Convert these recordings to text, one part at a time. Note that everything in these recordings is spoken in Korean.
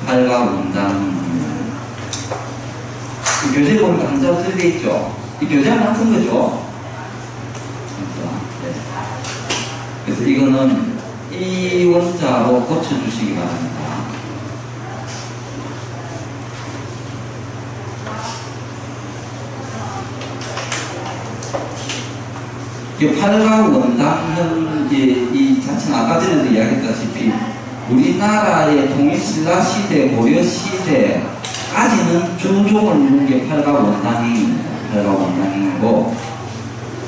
팔과 원당. 교재 보니까 한자로 들려 있죠. 이 교재랑 같은 거죠. 네. 그래서 이거는 이 원자로 고쳐주시기 바랍니다. 이 팔과 원당은 이 자체는 아까 전에도 이야기했다시피 우리나라의 통일신라 시대, 고려 시대까지는 주종을 이룬 게 팔과 원당행입니다. 팔과 원당행이고,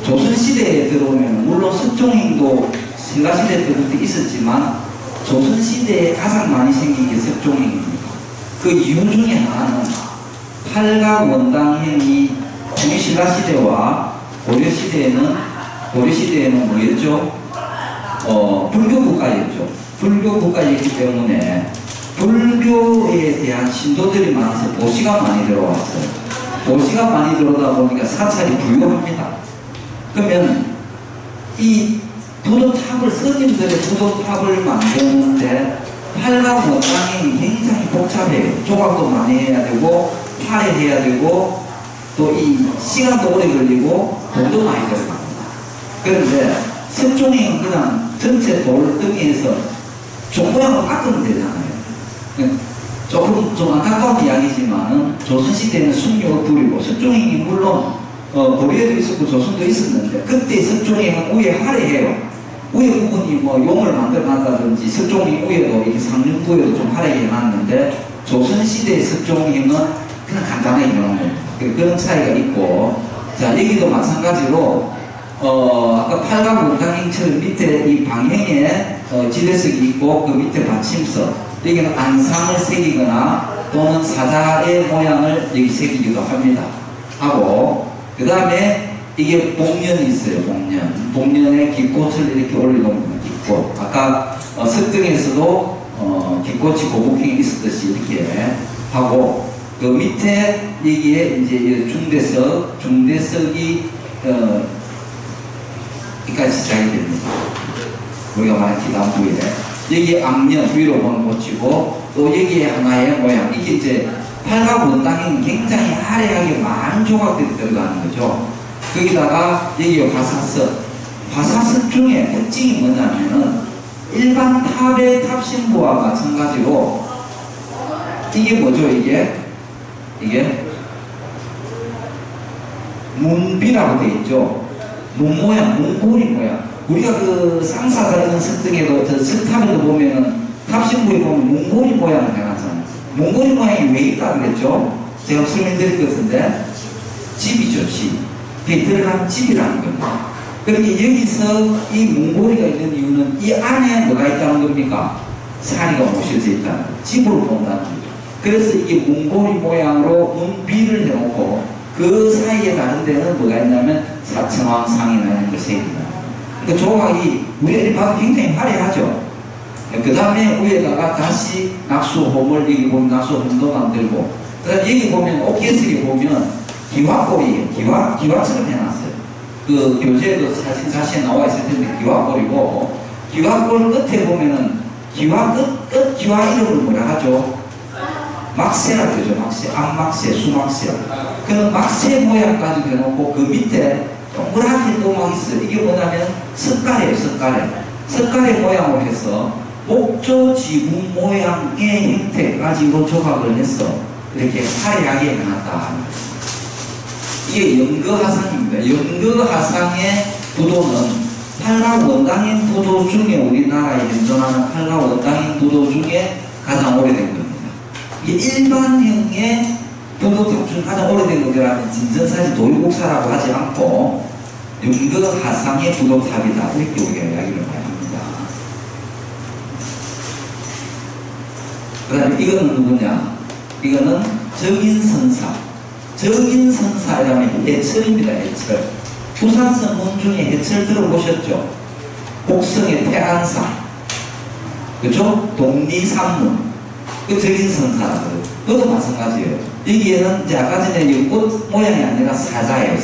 조선 시대에 들어오면 물론 석종행도 신라 시대 때부터 있었지만 조선 시대에 가장 많이 생긴 게 석종행입니다. 그 이유 중에 하나는 팔과 원당행이 통일신라 시대와 고려 시대에는 뭐였죠? 불교 국가였죠. 불교 국가였기 때문에 불교에 대한 신도들이 많아서 도시가 많이 들어왔어요. 도시가 많이 들어오다 보니까 사찰이 부유합니다. 그러면 이 부도탑을, 스님들의 부도탑을 만드는데 팔과 원당행이 굉장히 복잡해요. 조각도 많이 해야 되고, 파해야 되고, 또 이 시간도 오래 걸리고, 돈도 많이 들어갑니다. 그런데 석종행은 그냥 전체 돌덩이에서 종모양을 깎으면 되잖아요. 조금 좀 안타까운 이야기지만은 조선시대는 숭례가 둘이고, 석종행이 물론 고려에도 있었고 조선도 있었는데, 그때 석종행은 위에 할애해요. 위에 부분이 뭐 용을 만들어놨다든지 석종행 위에도 이렇게 상륜부에도 좀 할애해 놨는데, 조선시대의 석종행은 그냥 간단하게 해놓은 겁니다. 그런 차이가 있고, 자, 여기도 마찬가지로 아까 팔과 원당행처럼 밑에 이 방향에 지대석이 있고 그 밑에 받침석, 여기는 안상을 새기거나 또는 사자의 모양을 여기 새기기도 합니다. 하고, 그 다음에 이게 복년이 있어요. 복년에 기꽃을 이렇게 올려놓는 기꽃. 아까 석등에서도 기꽃이 고복행이 있었듯이 이렇게 하고, 그 밑에 여기에 이제 중대석이 여기까지 시작이 됩니다. 우리가 말한 기단부에 여기 앞면 위로 보는 꽃이고, 또 여기에 하나의 모양, 이게 이제 팔과 원당행이 굉장히 화려하게 많은 조각들이 들어가는 거죠. 거기다가 여기 화사석 중에 특징이 뭐냐면은 일반 탑의 탑신부와 마찬가지로 이게 뭐죠? 이게 문비라고 되어 있죠. 문모양, 문고리 모양. 우리가 그 쌍사가 있는 석등에도, 저 석탑에도 보면은 탑신부에 보면 문고리 모양을 해놨잖아요. 문고리 모양이 왜 있다 그랬죠? 제가 설명드릴 것 같은데, 집이죠, 집. 그게 들어간 집이라는 겁니다. 그렇게 여기서 이 문고리가 있는 이유는 이 안에 뭐가 있다는 겁니까? 사리가 모셔져 있다는 거예요. 집으로 본다는 거죠. 그래서 이게 문고리 모양으로 문비를 해놓고, 그 사이에 다른 데는 뭐가 있냐면 사청왕상이라는 그 색입니다. 그 조각이 우리가 봐도 굉장히 화려하죠. 그 다음에 위에다가 다시 낙수홈을, 여기 보면 낙수홈도 만들고, 그 다음에 여기 보면 옥계석에 보면 기와골이에요. 기와처럼 해놨어요. 그 교재에도 사실 나와 있을 텐데 기와골이고, 기와골 끝에 보면은 기와 끝 기와 이름을 뭐라 하죠? 막새라 그러죠. 막새, 암막새, 수막새. 그런 막새 모양까지 해놓고 그 밑에 동그랗게 또막 있어요. 이게 뭐냐면 석가래예요. 석가래 모양으로 해서 목조지붕 모양의 형태까지로 조각을 해서 이렇게 화려하게 해놨다. 이게 영거하상입니다. 영거하상의 부도는 팔과 원당행 부도 중에, 우리나라에 현존하는 팔과 원당행 부도 중에 가장 오래된 겁니다. 이게 일반형의 부도탑 중 가장 오래된 것이라면 진전사지 도유곡사라고 하지 않고 영거하상의 부도탑이다, 이렇게 우리가 이야기를 합니다. 그 다음에 이거는 누구냐? 이거는 적인선사. 적인선사라면 해철입니다. 해철. 부산성 문 중에 해철 들어보셨죠? 곡성의 태안상, 그죠? 독리산문, 그 적인선사라고요. 그것도 마찬가지예요. 여기에는 이제 아까 전에 꽃 모양이 아니라 사자예요.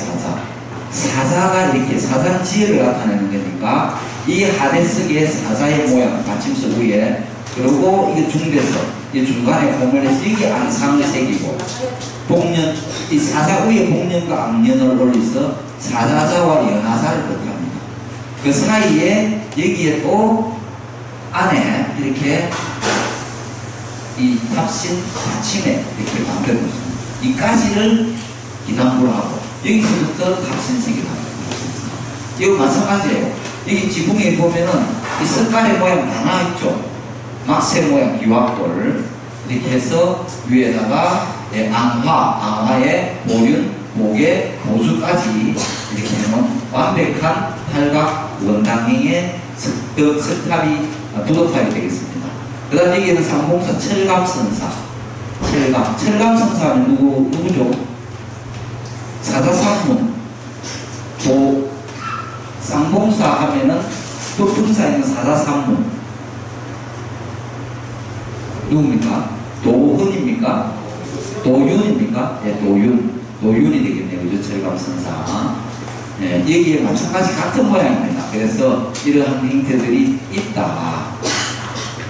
사자가 이렇게 사자지혜를 나타내는 거니까 이 하대석의 사자의 모양, 받침석 위에 그리고 이게 중대석, 이 중간에 보면은 이게 안상을 새기고, 복년, 이 사사 위에 복년과 악년을 올려서 사자자와 연하사를 뜻합니다. 그 사이에 여기에 또 안에 이렇게 이 탑신 받침에 이렇게 만들어놓습니다. 이 가지를 기남부를 하고 여기서부터 탑신색이 나옵니다. 이거 마찬가지예요. 여기 지붕에 보면은 이 석가래 모양 다 나와있죠. 막새 모양 기와돌 이렇게 해서 위에다가 앙화에 보륜, 목에 보수까지 이렇게 해놓은 완벽한 팔각 원당형의 석탑이 부덕탑이 되겠습니다. 그 다음 여기에는 상봉사 철감선사. 철감선사는 누구죠? 사자상문. 상봉사 하면은 법품사에 있는 사자상문. 누굽니까? 도훈입니까? 도윤입니까? 예, 도윤이 되겠네요. 그죠? 철감선사. 예, 여기에 마찬가지 같은 모양입니다. 그래서 이러한 형태들이 있다.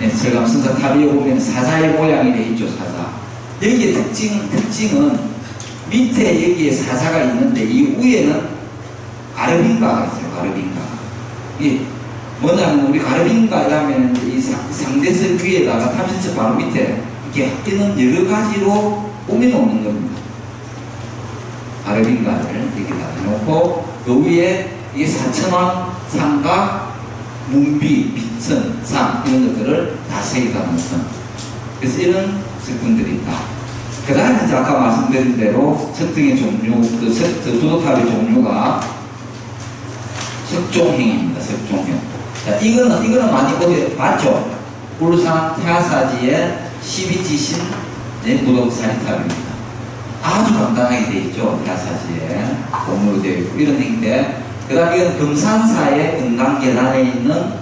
예, 철감선사 탑에 보면 사자의 모양이 되어 있죠. 사자. 여기에 특징은 밑에 여기에 사자가 있는데 이 위에는 가르빈가가 있어요. 가르빈가. 이 뭐냐면 우리 가르빈가에 하면 이 상대석 위에다가 탑신석 바로 밑에 이렇게 뜨는 여러 가지로 꾸며놓는 겁니다. 가르빈가를 이렇게 다 해놓고 그 위에 이게 사천왕, 상각, 문비, 비천, 상 이런 것들을 다 새기다 놓는. 그래서 이런 석등들이 있다. 그 다음에 이제 아까 말씀드린 대로 석등의 종류, 부덕탑의 종류가 석종형입니다. 석종형. 자, 이거는 많이 어디 봤죠? 울산 태화사지의 12지신 부덕사리탑입니다. 아주 간단하게 되어 있죠. 태화사지에 공으로 되어 있고 이런 형태. 그 다음에 이건 금산사의 금강계단에 있는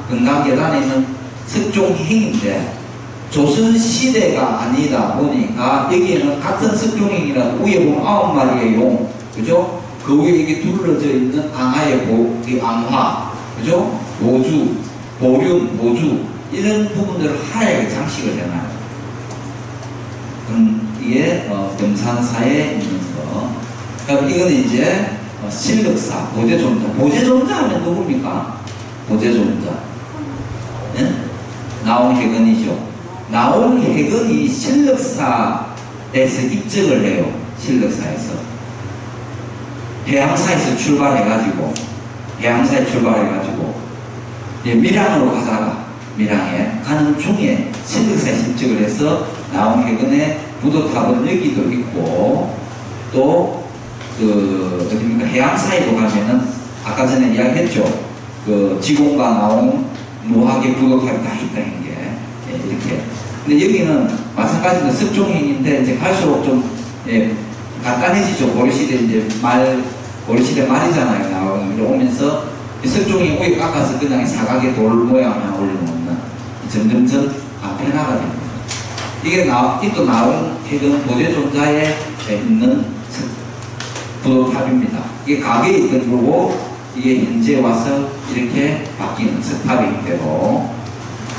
금강계단에 있는 석종형인데 조선시대가 아니다 보니까 여기에는 같은 석종형이라도 위에 보면 9마리의 용, 그죠? 그 위에 이게 둘러져 있는 앙하의 앙화, 그죠? 모주, 보륜, 모주 이런 부분들을 하얗게 장식을 해놔요. 이게 금산사에 있는 거. 그럼 이거는 이제 실력사, 보제존자. 보제존자 하면 누굽니까? 보제존자. 네? 나온해건이죠. 나온해건이 실력사에서 입적을 해요. 실력사에서. 해양사에서 출발해가지고 밀양으로 가다가 밀양에 가는 중에 실력사에서 입적을 해서 나온해건의 부덕탑은 여기도 있고 또 어딥니까? 해양사에도 가면은 아까 전에 이야기했죠. 그 지공과 나온 무학의 부덕탑이 다 있다는 게 이렇게. 근데 여기는 마찬가지로 석종형인데 이제 갈수록 좀 간단해지죠. 고려시대 이제 고려시대 말이잖아요. 나오면 오면서 석종이 위에 깎아서 그냥 사각의 돌 모양만 올려놓는 점점점 간편화가 됩니다. 이게 또 나온 해금 보제존자에 있는 부덕탑입니다. 이게 가게에 있던 거고 이게 현재 와서 이렇게 바뀌는 석탑의 형태로.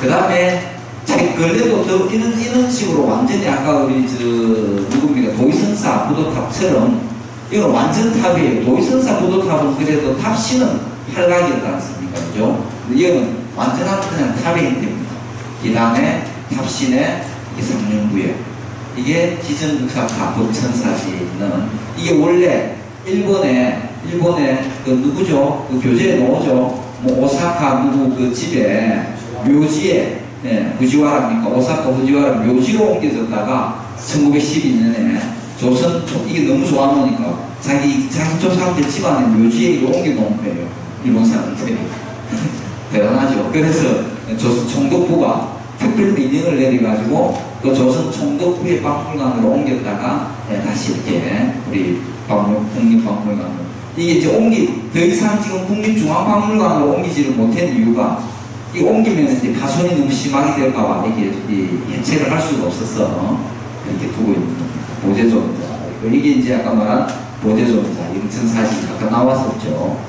그 다음에 근래도 더 이런 식으로 완전히 아까 우리 누굽니까? 도의선사 부덕탑처럼 이건 완전 탑이에요. 도의선사 부덕탑은 그래도 탑신은 팔각이었지 않습니까? 그죠? 이거는 완전한 그냥 탑의 형태입니다. 이 다음에 탑신의 상륜구역. 이게 지전극사탑 법천사지에 있는 이게 원래 일본에 그 누구죠? 그 교재에 나오죠. 뭐 오사카 누구 그 집에 묘지에 후지와라입니까? 오사카 후지와라 묘지로 옮겨졌다가 1912년에 조선 이게 너무 좋아하니까 자기 조상들 집안에 묘지에 옮겨놓은 거예요. 일본 사람들이. 대단하죠. 그래서 조선 총독부가 특별 민령을 내려가지고 그 조선 총독부의 박물관으로 옮겼다가 다시 이렇게 우리 국립박물관으로 이게 이제 더 이상 지금 국립중앙박물관으로 옮기지를 못한 이유가 이 옮기면 이제 파손이 너무 심하게 될까봐 이게 해체를 할 수가 없어서 이렇게 두고 있는 겁니다. 보제존자. 이게 이제 아까 말한 보제존자, 영천사지 아까 나왔었죠.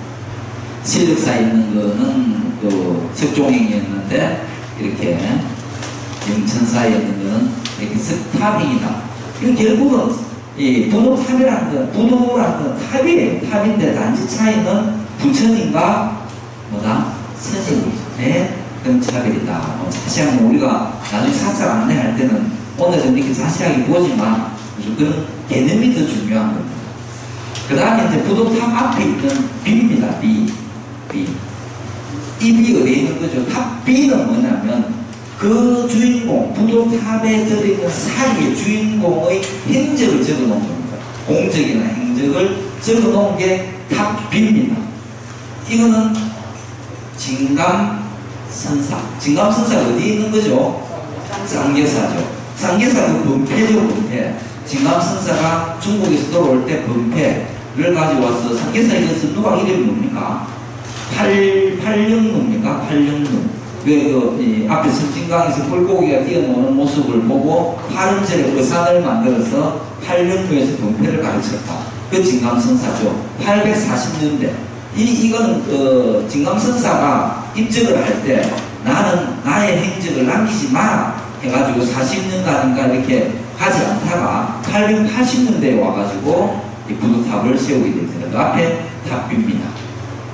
실력사에 있는 거는 그 석종행이었는데 이렇게 영천사에는 이렇게 석탑이다. 그 결국은 이 부도탑이라는 건, 부도라는 건 탑이에요. 탑인데 단지 차이는 부처님과 뭐다? 스님의 그런 차별이다. 자세한 건 우리가 나중에 사찰 안내할 때는 오늘은 이렇게 자세하게 보지만 그런 개념이 더 중요한 겁니다. 그 다음에 이제 부도탑 앞에 있는 비입니다. 비. 이 비 어디에 있는 거죠? 탑 B는 뭐냐면 그 주인공, 부도탑에 들어있는 사기의 주인공의 행적을 적어 놓은 겁니다. 공적이나 행적을 적어 놓은 게 탑 B입니다. 이거는 진감선사. 진감선사가 어디에 있는 거죠? 쌍계사죠. 쌍계사가 범패죠, 범패. 진감선사가 중국에서 돌아올 때 범패를 가져와서 쌍계사 이것은 누가 이름이 뭡니까? 팔령루입니까? 팔령루. 왜 앞에 섬진강에서 물고기가 뛰어노는 모습을 보고 파름제를 의산을 만들어서 팔령루에서 범패를 가르쳤다. 그 진감선사죠. 840년대. 이거는 진감선사가 입적을 할 때 나는 나의 행적을 남기지 마라 해가지고 40년간인가 이렇게 하지 않다가 880년대에 와가지고 이 부도탑을 세우게 됩니다. 그 앞에 탑비입니다.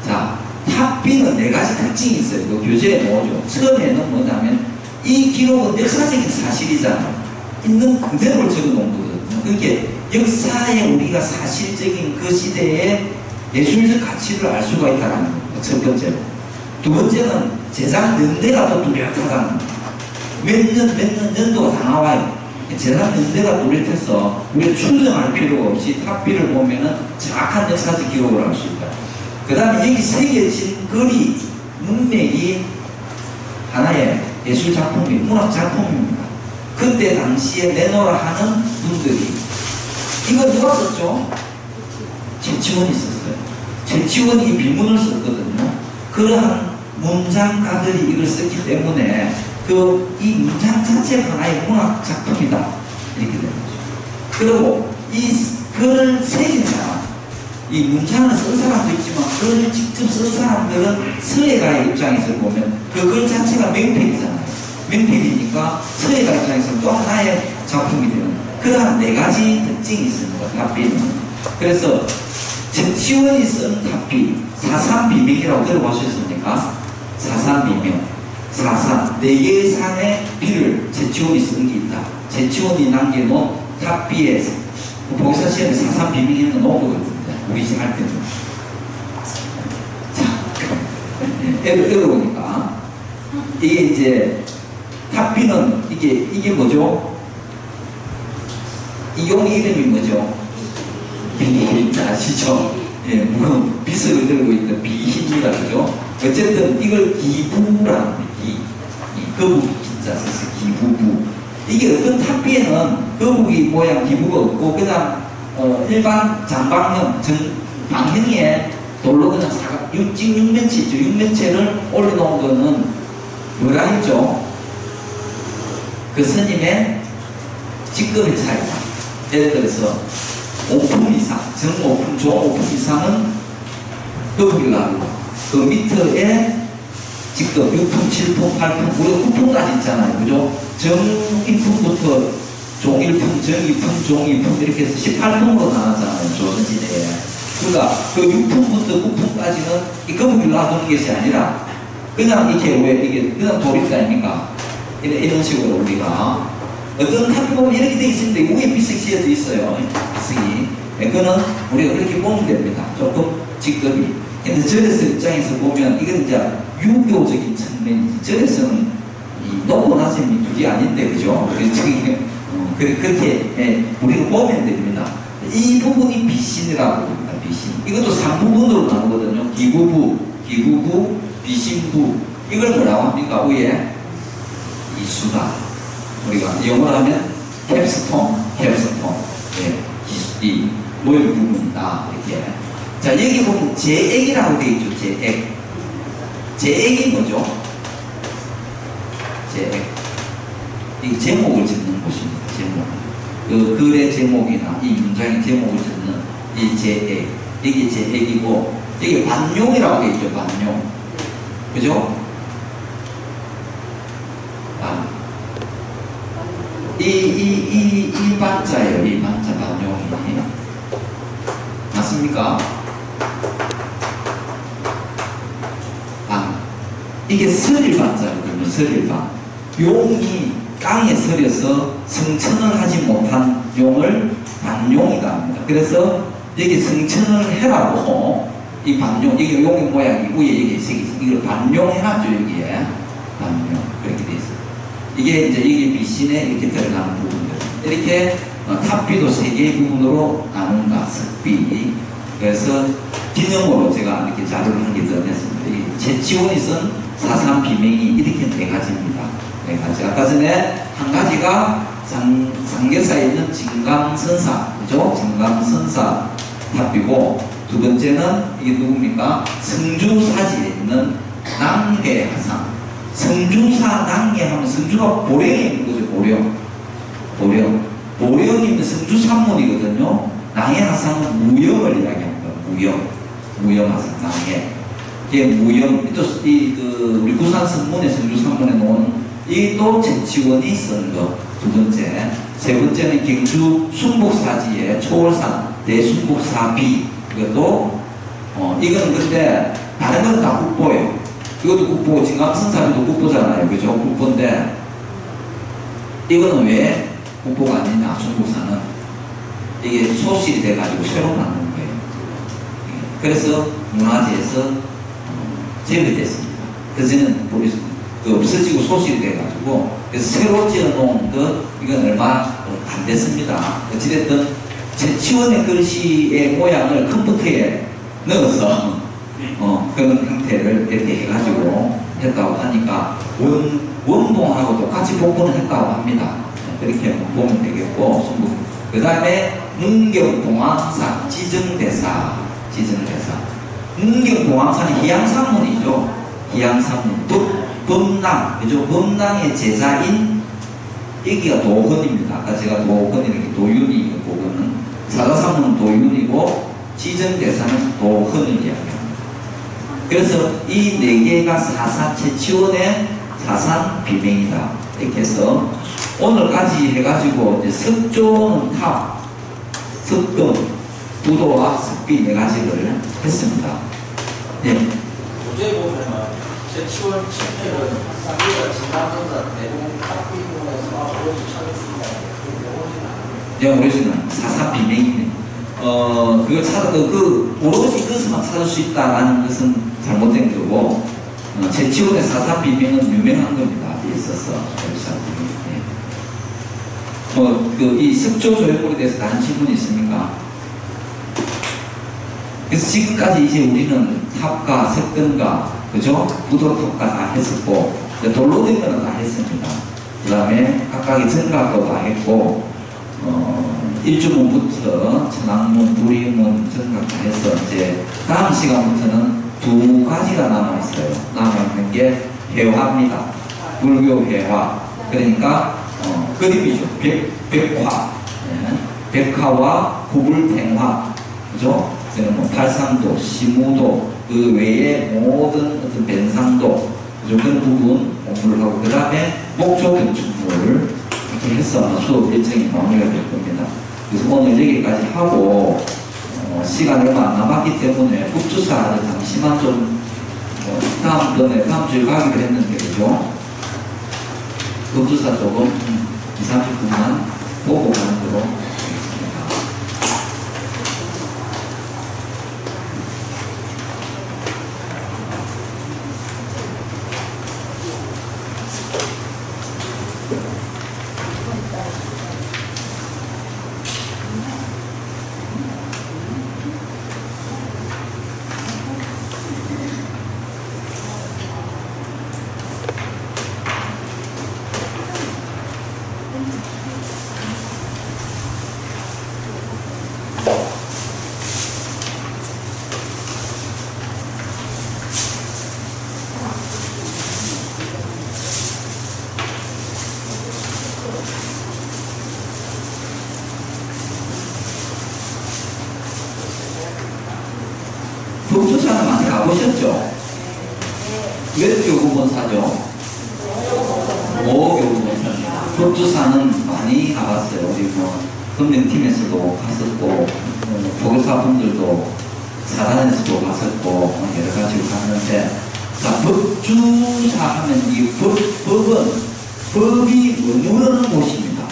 자, 탑비는 4가지 특징이 있어요. 그 교재에 나오죠. 처음에는 뭐냐면 이 기록은 역사적인 사실이잖아요. 있는 그대로를 적어 놓은 거거든요. 그렇게 역사에 우리가 사실적인 그 시대의 예술적 가치를 알 수가 있다는 겁니다. 첫 번째로. 두 번째는 제작 연대가 또 뚜렷하다는 겁니다. 몇 년도가 다 나와요. 제작 연대가 뚜렷해서 우리가 추정할 필요가 없이 탑비를 보면은 정확한 역사적 기록을 할 수 있다. 그 다음에 여기 새겨진 글이, 문맥이 하나의 예술 작품이, 문학 작품입니다. 그때 당시에 내놓으라 하는 분들이, 이거 누가 썼죠? 최치원이 썼어요. 최치원이 이 비문을 썼거든요. 그러한 문장가들이 이걸 썼기 때문에 이 문장 자체가 하나의 문학 작품이다. 이렇게 되는 거죠. 그리고 이 글을 새긴 사람, 이 문장을 쓴 사람도 있지만 글을 직접 쓴 사람들은 서예가의 입장에서 보면 그 글 자체가 명필이잖아요. 명필이니까 서예가 입장에서 또 하나의 작품이 되는 그러한 4가지 특징이 있습니다. 탑비는. 그래서 최치원이 쓴 탑비, 사산비명이라고 들어보셨습니까? 사산비명. 사산, 4개의 산의 비를 최치원이 쓴 게 있다. 최치원이 남겨놓은 탑비에 복사 시험에 사산비명에는 놓은 거거든요. 우리 할 때는. 자, 어려우니까. 이게 이제, 탑비는, 이게 뭐죠? 이 용 이름이 뭐죠? 비흰 아시죠? 예, 물론 비석을 들고 있던 비흰이라 그죠? 어쨌든 이걸 기부라는 거예요. 거북이 진짜 써서 기부부. 이게 어떤 탑비에는 거북이 모양 기부가 없고 그냥 일반 장방형 방형에 돌로 그냥 육면체 있죠. 육면체를 올려놓은 거는 뭐라 했죠? 그 스님의 직급의 차이다. 예를 들어서 5품 이상, 정오품, 종오품 이상은 거북이를 놔두고 그 밑에 직급 6품, 7품, 8품, 우리가 9품까지 있잖아요. 그죠? 정1품부터 종1품, 정2품, 종2품 이렇게 해서 18품으로 나눴잖아요. 조선시대에. 그러니까 그 6품부터 9품까지는 이 거북이를 놔두는 것이 아니라 그냥 이렇게 왜 이게 그냥 돌입 아닙니까? 이런 식으로 우리가 어떤 탑이 보면 이렇게 되어 있습니다. 위에 비석이 씌어져 있어요. 비석이. 그거는 우리가 그렇게 보면 됩니다. 조금 직급이. 근데 절에서 입장에서 보면 이건 이제 유교적인 측면이지. 절에서는 높고 낮음이 둘이 아닌데, 그죠? 그렇게 우리가 보면 됩니다. 이 부분이 비신이라고 합니다. 비신. 이것도 3부분으로 나오거든요. 기부부, 비신부. 이걸 뭐라고 합니까? 위에 이수다. 우리가 영어로 하면 캡스톤. 예, 이 모형 부분이다. 이렇게. 자, 여기 보면 제액이라고 되어 있죠. 제액. 제액이 뭐죠? 제액. 이 제목을 짓는 곳입니다. 제목. 그 글의 제목이나 이 문장의 제목을 짓는 이 제액. 이게 제액이고, 이게 반용이라고 되어 있죠. 반용. 그죠? 이 반자예요. 이 반자 반용이. 맞습니까? 이게 설일반자거든요. 설일반. 용이 땅에 서려서 성천을 하지 못한 용을 반용이다 합니다. 그래서 여기 성천을 해라고 이 반용, 이게 용의 모양이 위에 이게 이걸 반용해놨죠. 여기에 반용 그렇게 돼 있어요. 이게 이제 이게 비신에 이렇게 들어가는 부분들. 이렇게 탑비도 세 개의 부분으로 나눈다. 석비. 그래서 기념으로 제가 이렇게 자료를 한 개 더 냈습니다. 제치원이 쓴 사산 비명이 이렇게 네 가지입니다. 네 가지. 아까 전에 한 가지가 상계사에 있는 진강선사, 그죠? 진강선사 탑비고, 두 번째는 이게 누굽니까? 성주사지에 있는 낭해하상. 성주사 낭해하면 성주가 보령에 있는 거죠. 보령. 보령이 있는 성주산문이거든요. 낭해하상은 무형을 이야기합니다. 무형하상, 낭해. 이게 무형, 우리 구산 선문에 성주산문에 놓은 이 또 제치원이 쓴 것. 두 번째. 세 번째는 경주 순복사지의 초월산 대순복사비. 이것도, 이거는 근데, 다른 건 다 국보예요. 이것도 국보고, 진강선사비도 국보잖아요. 그죠? 국보인데, 이거는 왜 국보가 아니냐, 순복사는. 이게 소실이 돼가지고 새로 만든 거예요. 그래서 문화재에서 제외됐습니다. 그전에는 없어지고 소실이 돼가지고, 그래서 새로 지어놓은 것, 이건 얼마 안 됐습니다. 어찌됐든, 제치원의 글씨의 모양을 컴퓨터에 넣어서, 그런 형태를 이렇게 해가지고 했다고 하니까, 원봉하고 똑같이 복원을 했다고 합니다. 그렇게 보면 되겠고, 그 다음에, 문경동왕산 지정대사. 문경동왕산이 희양산문이죠. 희양산문. 범랑, 그죠? 범랑의 제자인, 여기가 도헌입니다. 아까 제가 도헌 이렇게 도윤이 보고는, 사자산문은 도윤이고, 지정대사는 도헌을 이야기합니다. 그래서 이 네 개가 사산 제치원의 사산 비명이다. 이렇게 해서, 오늘까지 해가지고, 이제 석조는 탑, 석금, 부도와 석비 네 가지를 했습니다. 네. 도저히 보면은 제치원 침해는 우리가 진강선사 대부분 탑비 부분에서 오로지 찾을 수 있나요? 네, 오로지는 사산 비명입니다. 그걸 오로지 그것만 찾을 수 있다라는 것은 잘못된 거고, 제치원의 사산 비명은 유명한 겁니다. 있어서. 이 석조 조형물에 대해서 다른 질문이 있습니까? 그래서 지금까지 이제 우리는 탑과 석등과, 그죠? 부도탑과 다 했었고, 돌로 된 거는 다 했습니다. 그 다음에 각각의 정각도 다 했고, 일주문부터 천왕문, 두리문, 정각 다 해서, 이제 다음 시간부터는 두 가지가 남아있어요. 남아있는 게 회화입니다. 불교 회화. 그러니까, 그림이죠. 백화. 네. 백화와 구불탱화. 그죠? 그래서 뭐 팔상도, 시무도, 그 외에 모든 어떤 변상도, 그런 부분 공부를 하고, 그 다음에 목조 건축물, 이렇게 해서 수업 일정이 마무리가 될 겁니다. 그래서 오늘 여기까지 하고, 시간이 얼마 안 남았기 때문에 국주사를 잠시만 좀, 다음 주에 가기로 했는데, 그죠? 국주사 조금 20-30분만 보고 가는 거로 하겠습니다. 북조사는 많이 가보셨죠? 몇 교구본사죠? 5교구본사입니다. 법조사는 많이 가봤어요. 우리 뭐 금융팀에서도 갔었고, 보교사분들도 사단에서도 갔었고, 여러 가지로 갔는데, 자, 법주사 하면 이 법이 머무르는 곳입니다.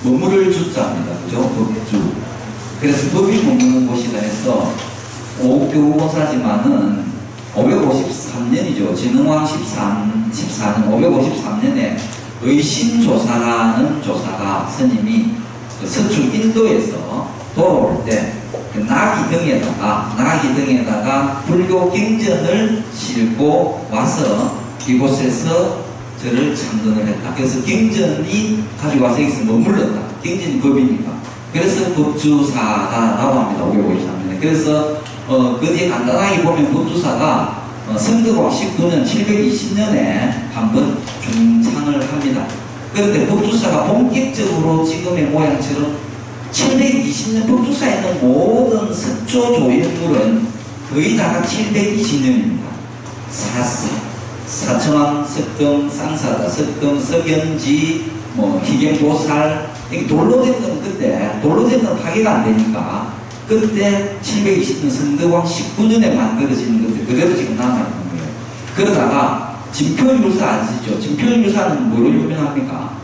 머무를 주자입니다. 그죠? 법주. 그래서 법이 머무르는 곳이다 해서, 오교사지만은 553년이죠. 진흥왕 14년, 553년에 의신조사라는 조사가 스님이 서출 인도에서 돌아올 때 나귀 등에다가 불교 경전을 싣고 와서 이곳에서 저를 참선을 했다. 그래서 경전이 가지고 와서 여기서 머물렀다. 경전이 법이니까. 그래서 법주사다라고 합니다. 553년에. 그래서 그 뒤에 간단하게 보면 법주사가 성덕왕 19년 720년에 한번 중창을 합니다. 그런데 법주사가 본격적으로 지금의 모양처럼 720년 법주사에 있는 모든 석조 조연물은 거의 다가 720년입니다. 사천왕, 석금, 상사다, 석금, 석연지, 희경보살, 돌로 된 건 그때, 돌로 된 건 파괴가 안 되니까, 그때 720년 성덕왕 19년에 만들어지는 것들 그대로 지금 남아있는 거예요. 그러다가 진표율사 아시죠? 진표율사는 뭐로 유명합니까?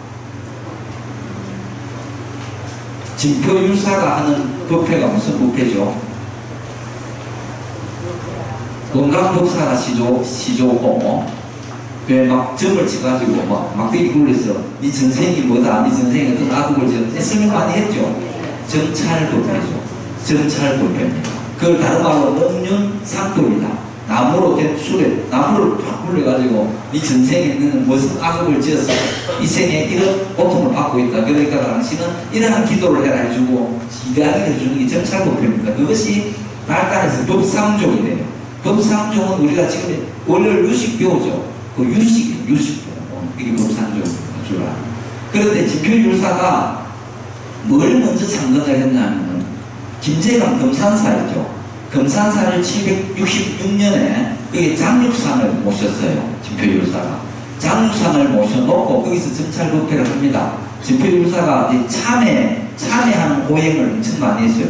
진표율사가 하는 법회가 무슨 법회죠? 건강법사가 시조고 막 점을 쳐가지고 막대기 굴려서 네 전생이 뭐다, 네 전생이 어떤 악업을 지었다 설명 많이 했죠. 정찰법회죠. 정찰법회입니다. 그걸 다른 말로 목륜상법이다. 나무로 된 술에 나무를 팍 굴려가지고 네 전생에는 무슨 악업을 지어서 이 생에 이런 고통을 받고 있다. 그러니까 당신은 이러한 기도를 해라 해주고 이야기를 해주는 게 정찰법회입니다. 그것이 발달해서 법상종이 돼요. 법상종은 우리가 지금 원래 유식 배우죠. 그 유식이에요. 이게 법상종입니다. 그런데 진표율사가 뭘 먼저 창건을 했냐면 김제강 금산사이죠. 금산사를 766년에 거기 장육상을 모셨어요. 진표율사가. 장육상을 모셔놓고 거기서 정찰법회를 합니다. 진표율사가 참회하는 고행을 엄청 많이 했어요.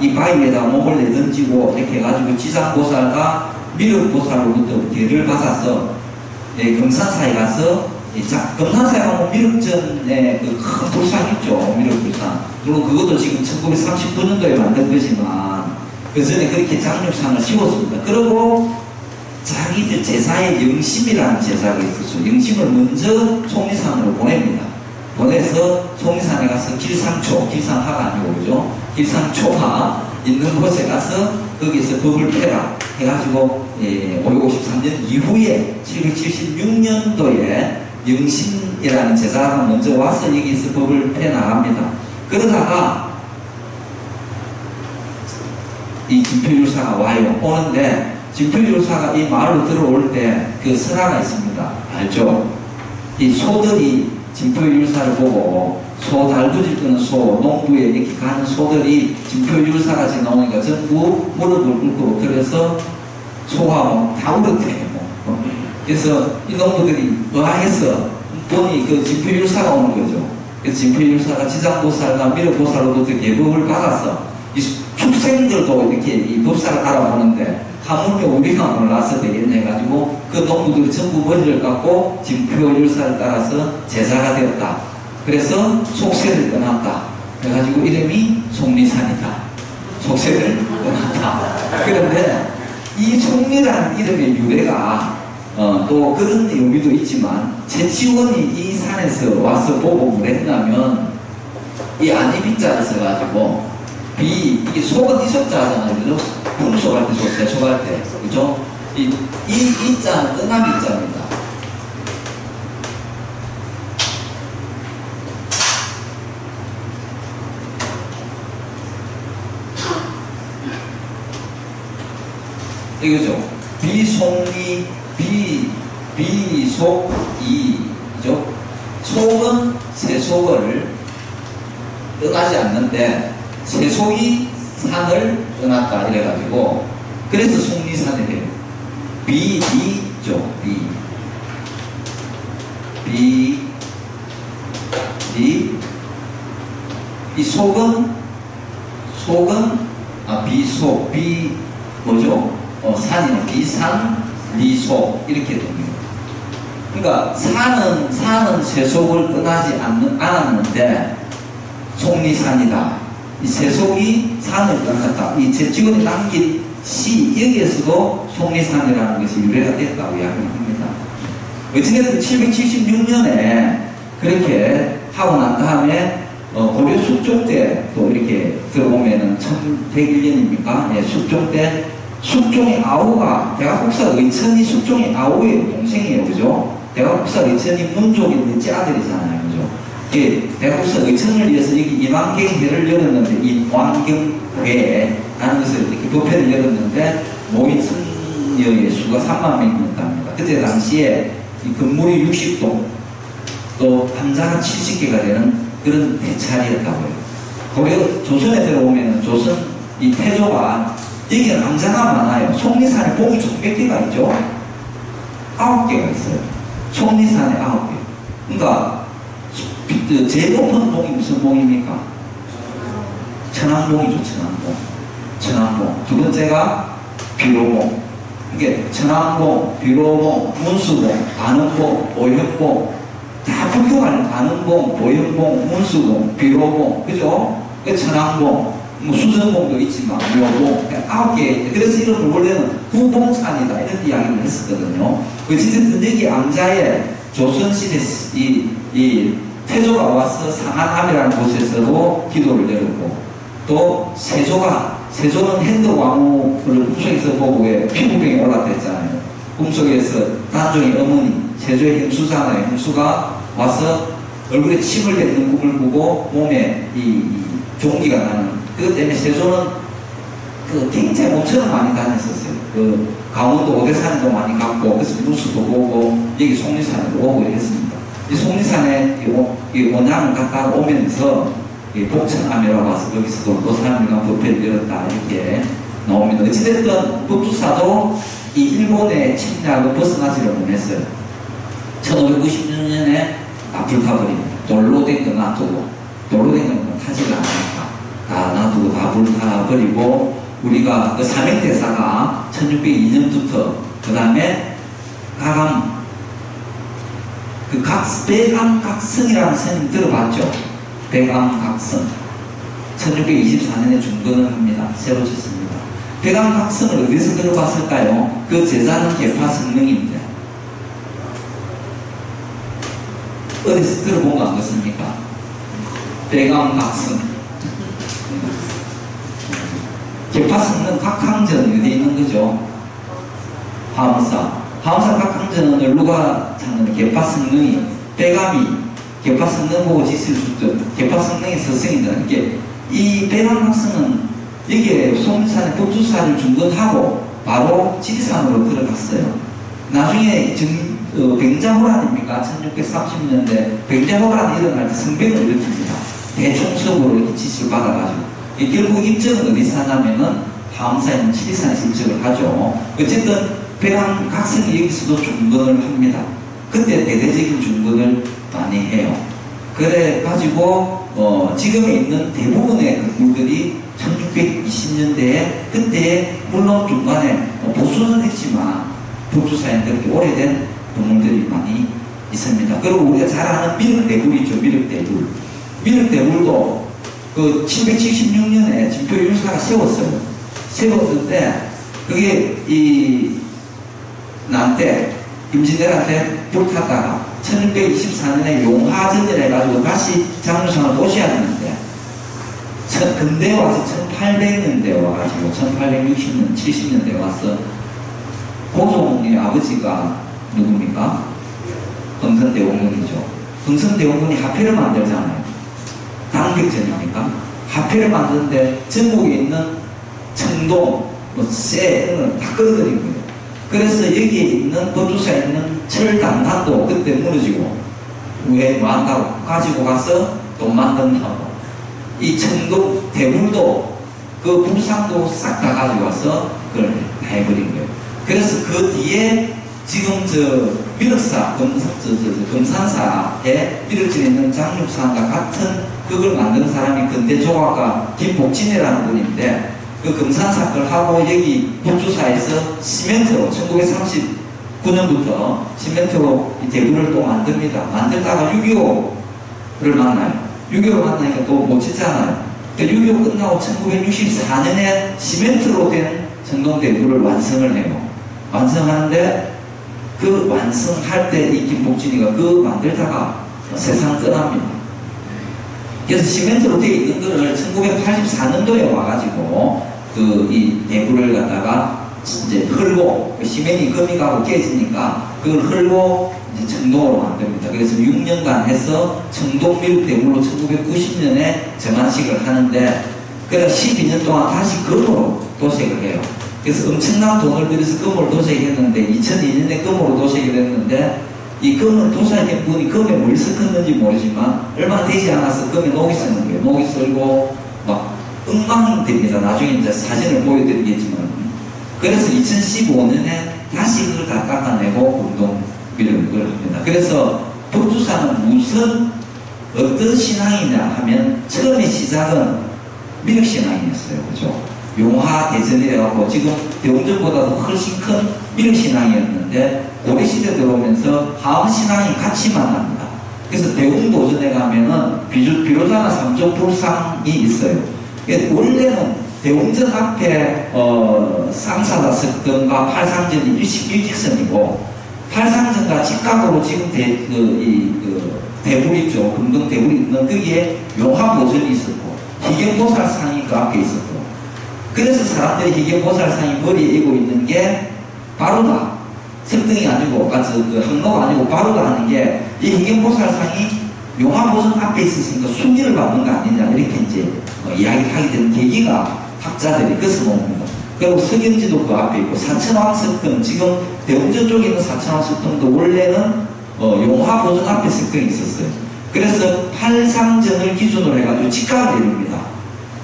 이 바위에다 몸을 내던지고 이렇게 해가지고 지상보살과 미륵보살로부터 기회를 받아서 금산사에 가서 금산사에 가면 미륵전에 그 큰 불상 있죠. 미륵불상. 물론 그것도 지금 1939년도에 만든 거지만 그 전에 그렇게 장육상을 씌웠습니다. 그리고 자기들 제사에 영심이라는 제사가 있었어요. 영심을 먼저 속리산으로 보냅니다. 보내서 속리산에 가서 길상하가 아니고 그죠? 길상초하 있는 곳에 가서 거기서 법을 펴라 해가지고 553년 이후에 776년도에 영심이라는 제사가 먼저 와서 여기서 법을 펴나갑니다. 그러다가 이 진표율사가 와요. 오는데 진표율사가 이 마을로 들어올 때 그 설화가 있습니다. 알죠? 이 소들이 진표율사를 보고 소 달구질 끄는 소, 농부에 이렇게 가는 소들이 진표율사같이 나오니까 전부 무릎을 꿇고 그래서 소가 다 울었대요. 그래서 이 농부들이 의아해서 보니 그 진표율사가 오는 거죠. 그래서 진표율사가 지장보살과 미륵보살로부터 계급을 받아서 이 축생들도 이렇게 이 법사를 알아보는데 하물며 우리가 몰라서 되겠네 해가지고 그 농부들이 전부 머리를 깎고 진표율사를 따라서 제사가 되었다. 그래서 속세를 떠났다. 그래가지고 이름이 속리산이다. 속세를 떠났다. 그런데 이 속리라는 이름의 유래가 또 그런 의미도 있지만 최치원이 이 산에서 와서 보고 뭘 했냐면 이 안이비자를 써가지고 이게 속은 이속자잖아요. 그죠? 풍속할 때 속, 재속할 때. 그죠? 이 자는 떠나기자입니다. 이거죠? 비속리, 비속이. 그죠? 속은 세속을 떠나지 않는데 세속이 산을 떠났다 이래가지고 그래서 속리산이 돼요. 비죠. 이 속은 비속, 뭐죠? 산이는 비산, 리속 이렇게 됩니다. 그러니까 산은 세속을 떠나지 않았는데 속리산이다. 이 세속이 산을 떠났다. 이 제치원이 남긴 시 여기에서도 속리산이라는 것이 유래가 됐다고 이야기합니다. 어찌됐든 776년에 그렇게 하고 난 다음에 고려 숙종 때 또 이렇게 들어보면은 1101년입니까? 예, 숙종 때 숙종의 아우가 대각국사 의천이 숙종의 아우의 동생이에요, 그죠? 대각국사 의천이 문족의 넷째 아들이잖아요, 그죠? 예, 대각국사 의천을 위해서 여기 임왕경회를 열었는데 임왕경회라는 것을 이렇게 법회를 열었는데 모인 선녀의 수가 3만 명이었답니다. 그때 당시에 이 건물이 60동 또 함자가 70개가 되는 그런 대찰이었다고요. 고려 조선에 들어오면 조선 이 태조가 여기는 함자가 많아요. 속리산에 봉이 총 몇 개가 있죠? 9개가 있어요. 속리산에 9개. 그러니까 제일 높은 봉이 무슨 봉입니까? 천왕봉이죠. 천왕봉. 두 번째가 비로봉. 이게 천왕봉, 비로봉, 문수봉, 안흥봉, 오현봉 다 불교가 안흥봉, 보현봉, 문수봉, 비로봉, 그죠? 천왕봉, 뭐 수전봉도 있지만 묘봉 9개. 그래서 이름을 원래는 구봉산이다 이런 이야기를 했었거든요. 어쨌든 여기 암자에 조선시대 이 태조가 와서 상한암이라는 곳에서도 기도를 열었고 또 세조는 핸드 왕후를 꿈속에서 보고 왜 피부병이 올랐댔잖아요. 꿈속에서 단종의 어머니 세조의 행수잖아요. 행수가 와서 얼굴에 침을 뱉는 꿈을 꾸고 몸에 이 종기가 나는 그것 때문에 세조는 굉장히 모처럼 많이 다녔었어요. 강원도 오대산도 많이 갔고 그래서 무수도 보고 여기 속리산에도 오고 이랬습니다. 이 속리산에 이 원양을 갔다 오면서 복천암이라고 와서 거기서도 또 사람들과 법회를 열었다 이렇게 나옵니다. 어찌됐든 법주사도 이 일본의 침략을 벗어나지를 못했어요. 1596년에 다 불타버립니다. 돌로 된 거 놔두고 타지가 않으니까 다 놔두고 다 불타버리고 우리가 그 삼행대사가 1602년부터 그 다음에 백암각성이라는 스님 들어봤죠? 백암각성 1624년에 중건을 합니다. 새로 짓습니다. 백암각성을 어디서 들어봤을까요? 그 제자는 계파성명입니다. 어디서 들어본 거 안 같습니까? 백암각성 계파성명 각항전 어디 있는 거죠? 화엄사 각항전을 누가 찾는 계파성명이 백암이 계파성명 보고 짓을 줬죠. 계파성명의 스승이다. 이게 이 백암각성은 여기에 속리산에 법주사를 중건하고 바로 지리산으로 들어갔어요. 나중에 병자호란입니까? 1630년대 병자호란이 일어날 때 성병을 일으킵니다. 대총석으로 이렇게 지시를 받아가지고 결국 입적은 어디서 하냐면은 화엄사에 있는 지리산에서 입적을 하죠. 어쨌든 백암각성이 여기서도 중건을 합니다. 그때 대대적인 중건을 많이 해요. 그래가지고 지금에 있는 대부분의 건물들이 1620년대에 그때 물론 중간에 보수는 했지만 법주사에 그렇게 오래된 건물들이 많이 있습니다. 그리고 우리가 잘 아는 미륵대굴 있죠. 미륵대굴도 그 776년에 진표 율사가 세웠어요. 세웠을 때 그게 이 난때 임진왜란때 불탔다가 1624년에 용화전을 해가지고 다시 장류상을 모셔야 되는데 근대에 와서 1800년대에 와가지고 1860년, 70년대에 와서 고종의 아버지가 누굽니까? 흥선대원군이죠. 흥선대원군이 화폐를 만들잖아요. 당백전입니까? 화폐를 만드는데 전국에 있는 청동, 쇠 이런 걸 다 끌어들인 거예요. 그래서 여기에 있는 법주사에 있는 철당단도 그때 무너지고 왜 만다고 가지고 가서 돈 만든다고 이 청동 대물도 그 불상도 싹 다 가지고 와서 그걸 다 해버린 거예요. 그래서 그 뒤에 지금 미륵사, 금산사에 미륵진에 있는 장육사과 같은 그걸 만든 사람이 근대 조각가 김복진이라는 분인데 그 금산사 걸 하고 여기 북주사에서 시멘트로 1939년부터 시멘트로 이 대구를 또 만듭니다. 만들다가 6.25를 만나요. 6.25를 만나니까 또 못 짓잖아요. 6.25 끝나고 1964년에 시멘트로 된 청동대구를 완성을 해요. 완성하는데 그 완성할 때 이 김복진이가 그 만들다가 세상 떠납니다. 그래서 시멘트로 되어 있는 거를 1984년도에 와가지고 이 대구를 갖다가 이제 흘고 시멘이 금이 가고 깨지니까 그걸 흘고 이제 청동으로 만듭니다. 그래서 6년간 해서 청동밀 대구로 1990년에 정안식을 하는데 그래서 12년 동안 다시 금으로 도색을 해요. 그래서 엄청난 돈을 들여서 금으로 도색했는데 2002년에 금으로 도색이 됐는데 이 금을 도색한 분이 금에 뭘 섞었는지 모르지만 얼마 되지 않아서 금에 녹이 쓰는 거예요. 녹이 쓸고 막 엉망됩니다. 나중에 이제 사진을 보여드리겠지만 그래서 2015년에 다시 그걸 다 깎아내고 운동비를 그걸 합니다. 그래서 북주사는 무슨 어떤 신앙이냐 하면 처음에 시작은 미륵신앙이었어요. 그죠? 용화 대전이라고 지금 대웅전보다도 훨씬 큰 미륵신앙이었는데 고려시대 들어오면서 하암신앙이 같이 만납니다. 그래서 대웅도전에 가면은 비로자나 삼종불상이 있어요. 원래는 대웅전 앞에 쌍사다 석등과 팔상전이 일직선이고 팔상전과 직각으로 지금 대불 있죠. 금동 대불이 있는 거기에 용화보전이 있었고 희경보살상이 그 앞에 있었고 그래서 사람들이 희경보살상이 머리에 이고 있는 게 바로다. 석등이 아니고 항로가 아니고 바로다 하는 게 이 희경보살상이 용화보전 앞에 있었으니까 순위를 받는 거 아니냐 이렇게 이제 이야기를 하게 되는 계기가 학자들이 그것을 봅니다. 그리고 석연지도 그 앞에 있고 사천왕석등 지금 대웅전 쪽에 있는 사천왕석등도 원래는 용화보전 앞에 석등이 있었어요. 그래서 팔상전을 기준으로 해가지고 직각을 내립니다.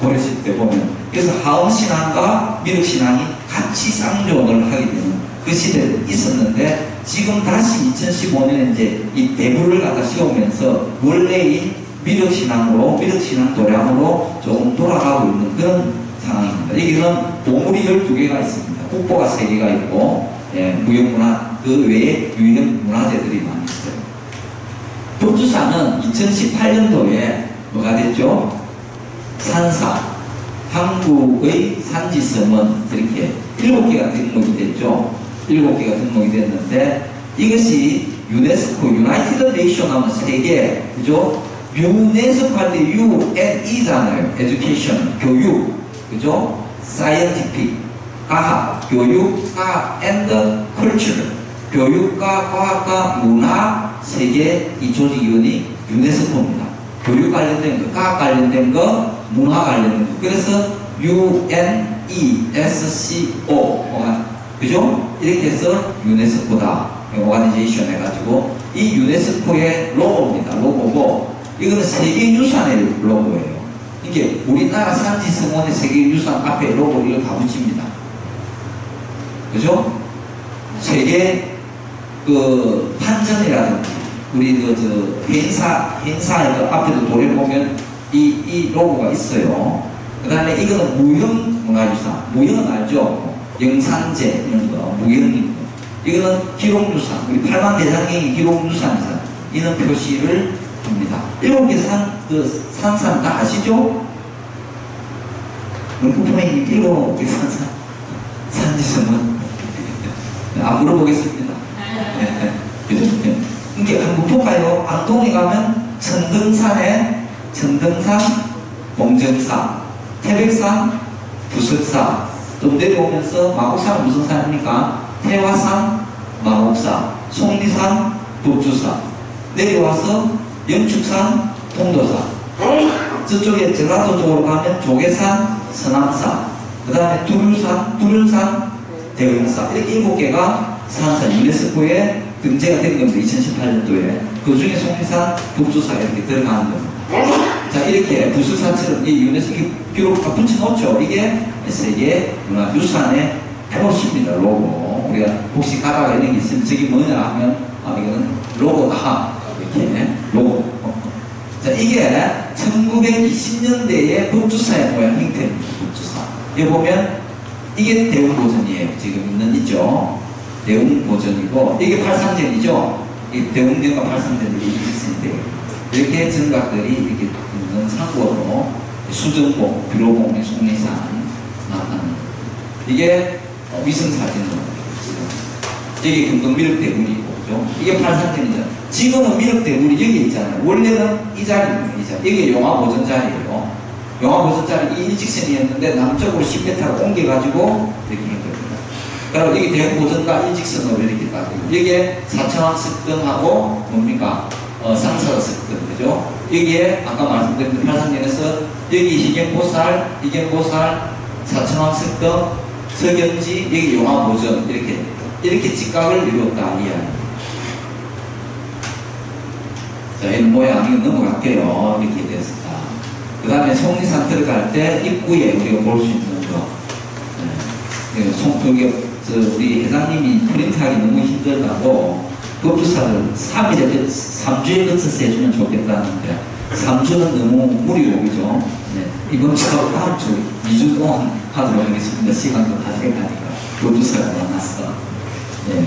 고려시대 때 보면. 그래서 하음신앙과 미륵신앙이 같이 쌍존을 하게 되는 그 시대에 있었는데 지금 다시 2015년에 이제 이 대부를 갖다 씌우면서 원래의 미륵신앙으로 미륵신앙 도량으로 조금 돌아가고 있는 그런 상황입니다. 여기는 보물이 12개가 있습니다. 국보가 3개가 있고 무형문화 그 외에 유형 문화재들이 많이 있어요. 북주사는 2018년도에 뭐가 됐죠? 산사 한국의 산지섬은 이렇게 7개가 등록이 됐죠. 7개가 등록이 됐는데 이것이 유네스코 유나이티드 네이션 하면 세계 그죠? 유네스코 할 때 UNE잖아요. 에듀케이션 교육 그죠? 사이언티픽 과학 교육 과학 앤드 컬처 교육과 과학과 문화 세계 이 조직위원회 유네스코입니다. 교육 관련된 거, 과학 관련된 거, 문화 관련된 거. 그래서 UNESCO 그죠? 이렇게 해서 유네스코다. 오가니제이션 해가지고 이 유네스코의 로고입니다. 로고고 이거는 세계유산의 로고예요. 이게 우리나라 산지성원의 세계유산 앞에 로고 이걸 다 붙입니다. 그죠? 세계 그 판전이라든지 우리 행사의 그 앞에도 돌에 보면 이 로고가 있어요. 그 다음에 이거는 무형문화유산. 무형은 알죠? 영산제 이런 거 무형이고 이거는 기록유산. 우리 팔만대장경이 기록유산이잖아요. 이런 표시를 합니다. 7개 산산 다 아시죠? 문구포인이 7개 산지섬은 안 물어보겠습니다. 이게 한번 볼까요? 안동에 가면 천등산에 천등산, 봉정산, 태백산, 부석산 또 내려오면서 마곡산은 무슨 산입니까? 태화산, 마곡산, 속리산, 북주산 내려와서 영축산, 통도산 저쪽에 전라도 쪽으로 가면 조계산, 서남산 그 다음에 두륜산, 대흥산 이렇게 7개가 산사 유네스코에 등재가 된 겁니다. 2018년도에 그 중에 속리산, 북주산 이렇게 들어가는 겁니다. 자 이렇게 부석산처럼 이 유네스코 기록 다 붙여놓죠. 이게 세계 문화유산의 표시입니다. 로고 우리가 혹시 가다가 이런 게 있으면 저게 뭐냐 하면 이거는 로고다. 이렇게 로고. 자, 이게 1920년대의 법주사의 모양 형태입니다. 법주사. 여기 보면 이게 대웅 보전이에요. 지금 있죠. 대웅 보전이고 이게 팔상전이죠. 이 대웅전과 팔상전이 일직선인데 이렇게 정각들이 이렇게 있는 상고로 수정봉, 비로봉, 속리산 나타나는 이게 위성사진으로 여기 금동 미륵대굴이 있고, 그죠? 이게 팔상전이죠. 지금은 미륵대굴이 여기 있잖아요. 원래는 이 자리입니다. 이 자리. 이게 용화보전 자리예요. 용화보전 자리 이 일직선이었는데 남쪽으로 10m를 옮겨가지고 이렇게 한 겁니다. 그리고 여기 대웅보전과 일직선으로 이렇게 따지고 여기에 사천왕석등하고 뭡니까? 상사석등, 그죠? 여기에 아까 말씀드린 팔상전에서 여기 희경보살, 사천왕석등, 석연지, 여기 용화보전 이렇게 직각을 이루었다 이야기. 자, 이 모양이 넘어갈게요. 이렇게 됐습니다. 그 다음에 속리산 들어갈 때 입구에 우리가 볼 수 있는 거. 우리 회장님이 프린트하기 너무 힘들다고 법주사를 3주에 거쳐서 해주면 좋겠다는데 3주는 너무 무리고, 그죠? 네. 이번 주하고 다음 주 2주 동안 하도록 하겠습니다. 시간도 다 돼가니까 법주사가 많았어. 네.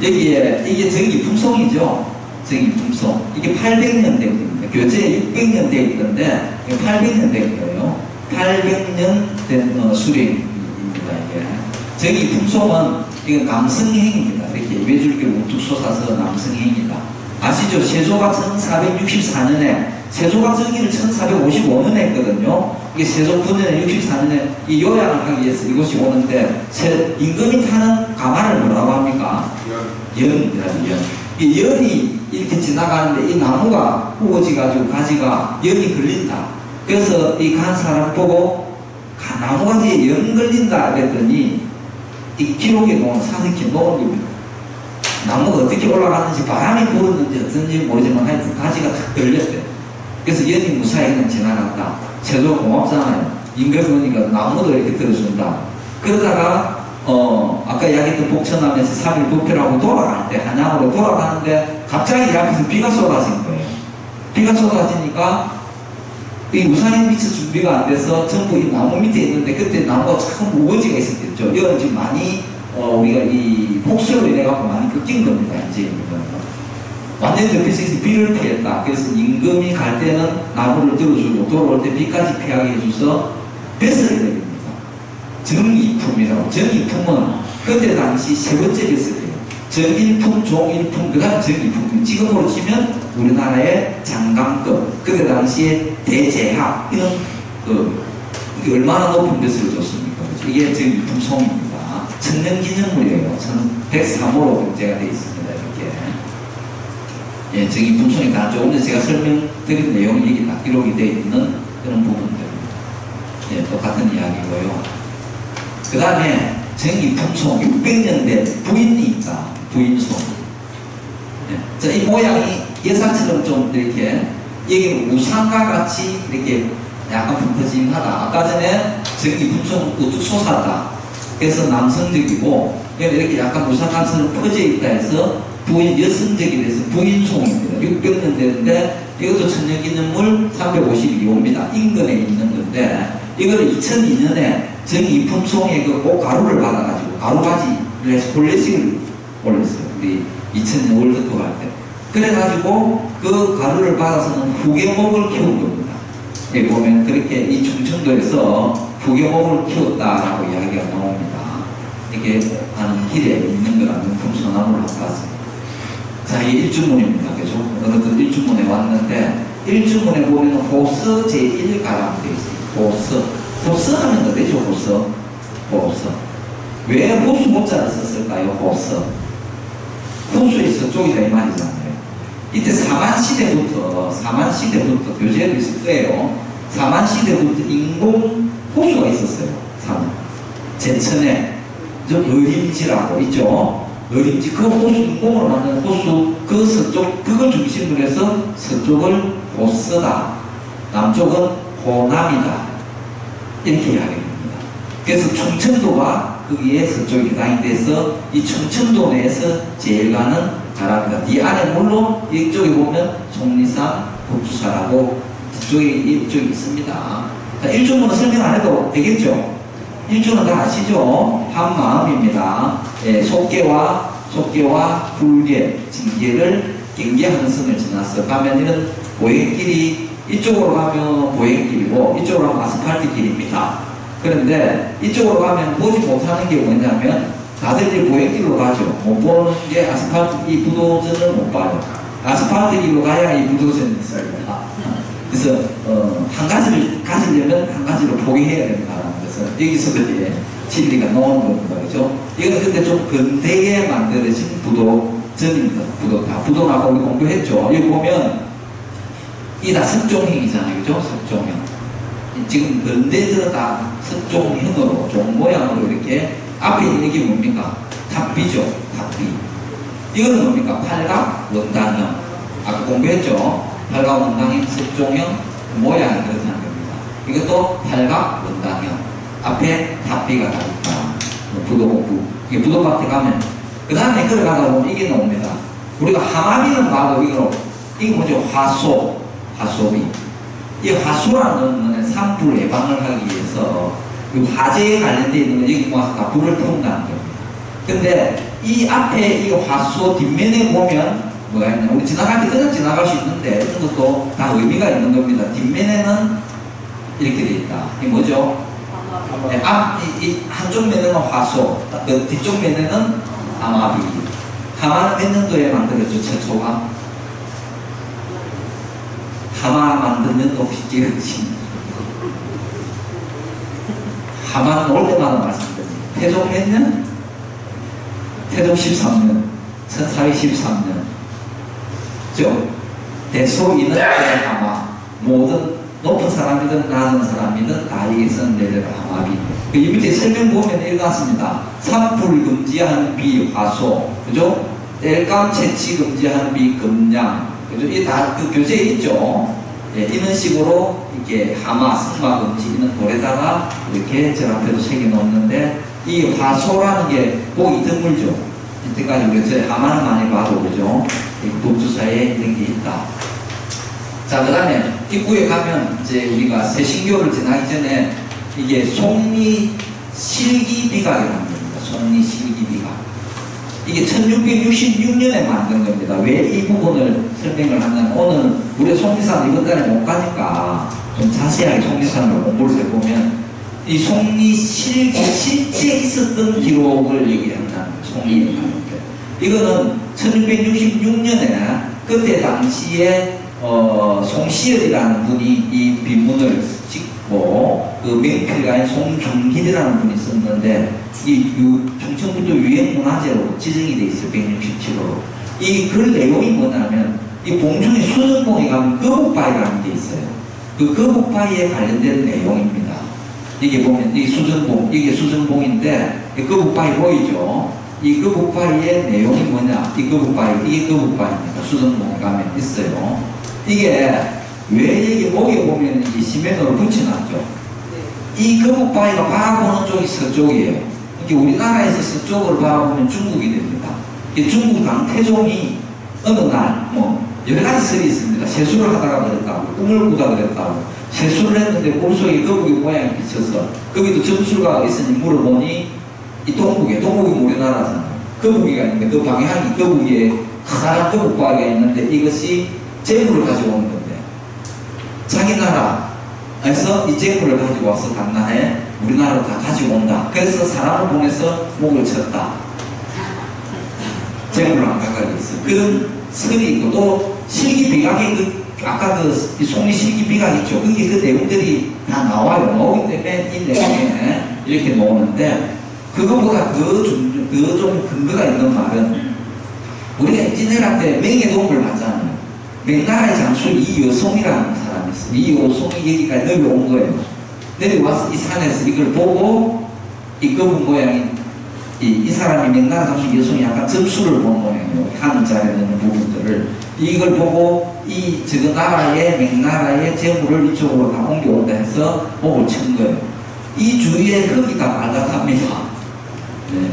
여기에 이게 전기품송이죠. 전기품송. 이게 800년대입니다. 교재에 600년대에 있던데 800년대인 거예요. 800년 된 수령입니다. 이게 전기품송은 이건 남성행입니다. 이렇게 외줄기로 우뚝 솟아서 남성행이다. 아시죠? 세조가 1464년에 세조가 전기를 1455년에 했거든요. 이게 세조 9년에 64년에 이 요약을 하기 위해서 이것이 오는데 임금이 타는 가마를 뭐라고 합니까? 연이라는 연. 이 연이 이렇게 지나가는데 이 나무가 우거지가지고 가지가 연이 걸린다. 그래서 이 간 사람 보고 나무가지에 연 걸린다 그랬더니 이 기록에 놓은 사석에 놓은 겁니다. 나무가 어떻게 올라가는지 바람이 불었는지 어쩐지 모르지만 하여튼 가지가 탁 걸렸대요. 그래서 연이 무사히 그냥 지나갔다. 세조 고맙잖아요. 임금이니까 나무도 이렇게 들어준다. 그러다가 아까 이야기했던 복천함에서 3일 부패라고 돌아갈 때 한양으로 돌아가는데 갑자기 이 앞에서 비가 쏟아진 거예요. 비가 쏟아지니까 이 우산에 미칠 준비가 안 돼서 전부 이 나무 밑에 있는데 그때 나무가 참 우거지가 있었겠죠. 이건 지금 많이 우리가 이 폭설로 인해 갖고 많이 꺾인 겁니다. 이제 완전히 덮여서 비를 피했다. 그래서 임금이 갈 때는 나무를 들어주고 돌아올 때 비까지 피하게 해줘서 뱃설이 됩니다. 정이품이라고. 정이품은 그때 당시 세 번째 뱃설이에요. 정일품, 종일품, 그 다음 정이품. 지금으로 치면 우리나라의 장강급, 그때 당시에 대제학 이런 이게 얼마나 높은 뱃설을 줬습니까? 이게 정일품 송입니다. 천년기념물이에요. 1103호로 등재가 되어 있습니다. 이렇게. 예, 정의품 송이 다 조금 전에 제가 설명드린 내용이 여기 다 기록이 되어 있는 그런 부분들입니다. 예, 똑같은 이야기고요. 그 다음에 정의품송 600년대 부인이 있다. 부인송. 예. 자, 이 모양이 예상처럼 좀 이렇게 여기 우산과 같이 이렇게 약간 붙어짐하다. 아까 전에 정의품송 우뚝 솟았다. 그래서 남성적이고 이렇게 약간 우산감처럼 퍼져 있다 해서 부인 여성적이 돼서 부인송입니다. 600년대인데 이것도 천년기념물 352호입니다. 인근에 있는 건데 이거를 2002년에 정이품송에 그 꼭 가루를 받아가지고 가루바지를 해서 홀레식을 올렸어요. 우리 2000년 월드컵 할 때. 그래가지고 그 가루를 받아서는 후계목을 키운 겁니다. 여기 보면 그렇게 이 충청도에서 후계목을 키웠다라고 이야기가 나옵니다. 이게 하는 길에 있는 거라는 금소나무를 봤습니다. 자, 이게 일주문입니다. 그죠? 어느덧 일주문에 왔는데, 일주문에 보면 호서 제1가라고 되어 있습니다. 호서 하면 더 되죠, 호서. 왜 호수 모자를 썼을까요, 호서? 호수의 서쪽이다, 이 말이잖아요. 이때 사만시대부터 교재에도 있을 거예요. 사만시대부터 인공 호수가 있었어요. 제천에 어림지라고 있죠. 어림지 그 호수 인공으로 만든 호수 그 서쪽 그걸 중심으로 해서 서쪽을 호서다, 남쪽은 호남이다 이렇게 이야기합니다. 그래서 충청도가 거기에 서쪽에 해당이 돼서 이 충청도 내에서 제일 가는 잘합니다. 이 안에 물론 이쪽에 보면 속리산, 북주사라고 이쪽에 있습니다. 자, 일주문은 설명 안 해도 되겠죠? 일주는 다 아시죠? 한 마음입니다. 예, 속계와 불계, 징계를 경계하는 선을 지나서 가면 이런 보행길이 이쪽으로 가면 보행길이고 이쪽으로 가면 아스팔트 길입니다. 그런데 이쪽으로 가면 보지 못하는 게 뭐냐면 다들 이 보행길로 가죠. 못 보는 게 아스팔트 이 부도전을 못 봐요. 아스팔트 길로 가야 이 부도전이 있어요. 그래서 한 가지를 가지려면 한 가지를 포기해야 된다는 것은 여기서 이제 진리가 나오는 겁니다. 그죠? 이건 근데 좀 근대에 만들어진 부도전입니다. 부도나고 우리 공부했죠. 여기 보면 이 다 석종형이잖아요. 그죠? 석종형. 지금 근대에서 다 석종형으로 종 모양으로 이렇게 앞에 있는 게 뭡니까? 탑비죠. 탑비. 이거는 뭡니까? 팔각 원단형. 아까 공부했죠? 팔각 원단형, 석종형 모양이 그렇다는 겁니다. 이것도 팔각 원단형. 앞에 탑비가 다 있다. 부도공부. 이게 부도밭에 가면 그 다음에 걸어가다 보면 이게 나옵니다. 우리가 하마비는 봐도 이거 뭐죠? 화소비. 이 화소라는 거는 산불 예방을 하기 위해서 이 화재에 관련되어 있는 건 여기 모아서 다 불을 태운다는 겁니다. 근데 이 앞에 이 화소 뒷면에 보면 뭐가 있냐? 우리 지나갈 때 그냥 지나갈 수 있는데 이런 것도 다 의미가 있는 겁니다. 뒷면에는 이렇게 되어 있다. 이게 뭐죠? 네, 이 한쪽 면에는 화소, 그 뒤쪽 면에는 하마비. 하마는 몇 년도에 만들었죠? 최초가? 하마 만든 년도 혹시 기억하십니까? 하마는 올 때마다 말씀드립니다. 태종 몇 년? 태종 13년, 1413년. 그죠? 대소인은 하마. 모든 높은 사람이든 낮은 사람이든 다 이것은 내려라 하마비. 이 밑에 설명 보면 이거 같습니다. 산불 금지하는 비 화소. 그죠? 땔감 채취 금지하는 비 금량. 그죠? 이 다 그 교재에 있죠? 예, 이런 식으로 이렇게 하마, 승마 금지 이런 돌에다가 이렇게 제 앞에도 새겨 놓는데 이 화소라는 게 보기 드물죠. 이때까지 우리가 저 하마는 많이 봐도 그죠? 북주사에 이런 게 있다. 자, 그 다음에 입구에 가면 이제 우리가 세신교를 지나기 전에 이게 송리실기비각이라는 겁니다. 송리실기비각. 이게 1666년에 만든 겁니다. 왜 이 부분을 설명을 하냐면 오늘 우리 송리산 이번 달에 못 가니까 좀 자세하게 송리산을 공부를 해보면 이 송리실기 실제 있었던 기록을 얘기한다는 송리라는 게 이거는 1666년에 그때 당시에 송시열이라는 분이 이 비문을 찍고 그 명필가인 송중길이라는 분이 썼는데 이 충청북도 유형문화재로 지정이 돼 있어요. 167호로. 이 글 내용이 뭐냐면 이 봉중에 수전봉에 가면 거북바위라는 게 있어요. 그 거북바위에 관련된 내용입니다. 이게 보면 이 수전봉, 이게 수전봉인데 이 거북바위 보이죠? 이 거북바위의 내용이 뭐냐? 이 거북바위, 이게 거북바위입니다. 수전봉에 가면 있어요. 이게 왜 여기 목에 보면 이 시멘으로 붙여놨죠? 이 거북바위가 바라보는 쪽이 서쪽이에요. 이게 우리나라에서 서쪽으로 바라보면 중국이 됩니다. 이 중국 강태종이 어느 날 여러 가지 설이 있습니다. 세수를 하다가 그랬다고, 꿈을 꾸다 그랬다고. 세수를 했는데 꿈속에 거북이 모양이 비쳐서 거기도 점술가가 있으니 물어보니 이 동북이 우리나라잖아요. 거북이가 있는데 그 방향이 거북이에 커다란 거북바위가 있는데 이것이 재물을 가지고 오는 건데 자기 나라에서 이 재물을 가지고 와서 당나라에 우리나라로 다 가지고 온다. 그래서 사람을 보내서 목을 쳤다. 재물을 안 가까이 있어. 그런 설이 있고 또 실기비각이 아까 그 송리 실기비각 있죠. 그게 그 내용들이 다 나와요. 나오기 때문에 이 내용에 이렇게 나오는데 그거보다 더 좀 근거가 있는 말은 우리가 인지내할 때 맹해도움을 받잖아요. 맥나라의 장수 이여송이라는 사람이 있어요. 이여송이 여기까지 내려온 거예요. 내려와서 이 산에서 이걸 보고 이 거북 모양이 이 사람이 맥나라 장수 이여송이 약간 점수를 본 모양이에요. 한자에 넣는 부분들을 이걸 보고 이 저거 나라의 맥나라의 재물을 이쪽으로 다 옮겨온다 해서 목을 친 거예요. 이 주위에 흙이 다 빨갛답니다. 네.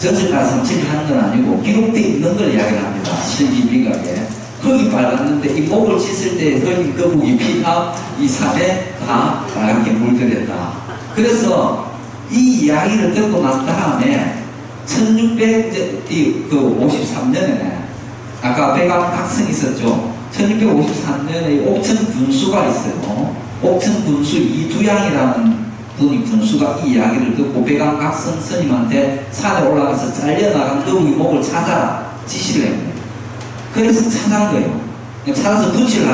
전체가 성취를 하는 건 아니고 기록되어 있는 걸 이야기를 합니다. 실기비각에. 흙이 빨랐는데 이 목을 씻을 때 흙이 거북이 피가 이 산에 다 빨갛게 물들였다. 그래서 이 이야기를 듣고 난 다음에 1653년에 아까 백암각성이 있었죠. 1653년에 옥천 군수가 있어요. 옥천 군수 이두양이라는 분이 군수가 이 이야기를 듣고 백암각성 스님한테 산에 올라가서 잘려나간 거북이 목을 찾아라 지시를 했네요. 그래서 찾아간 거예요. 찾아서 붙일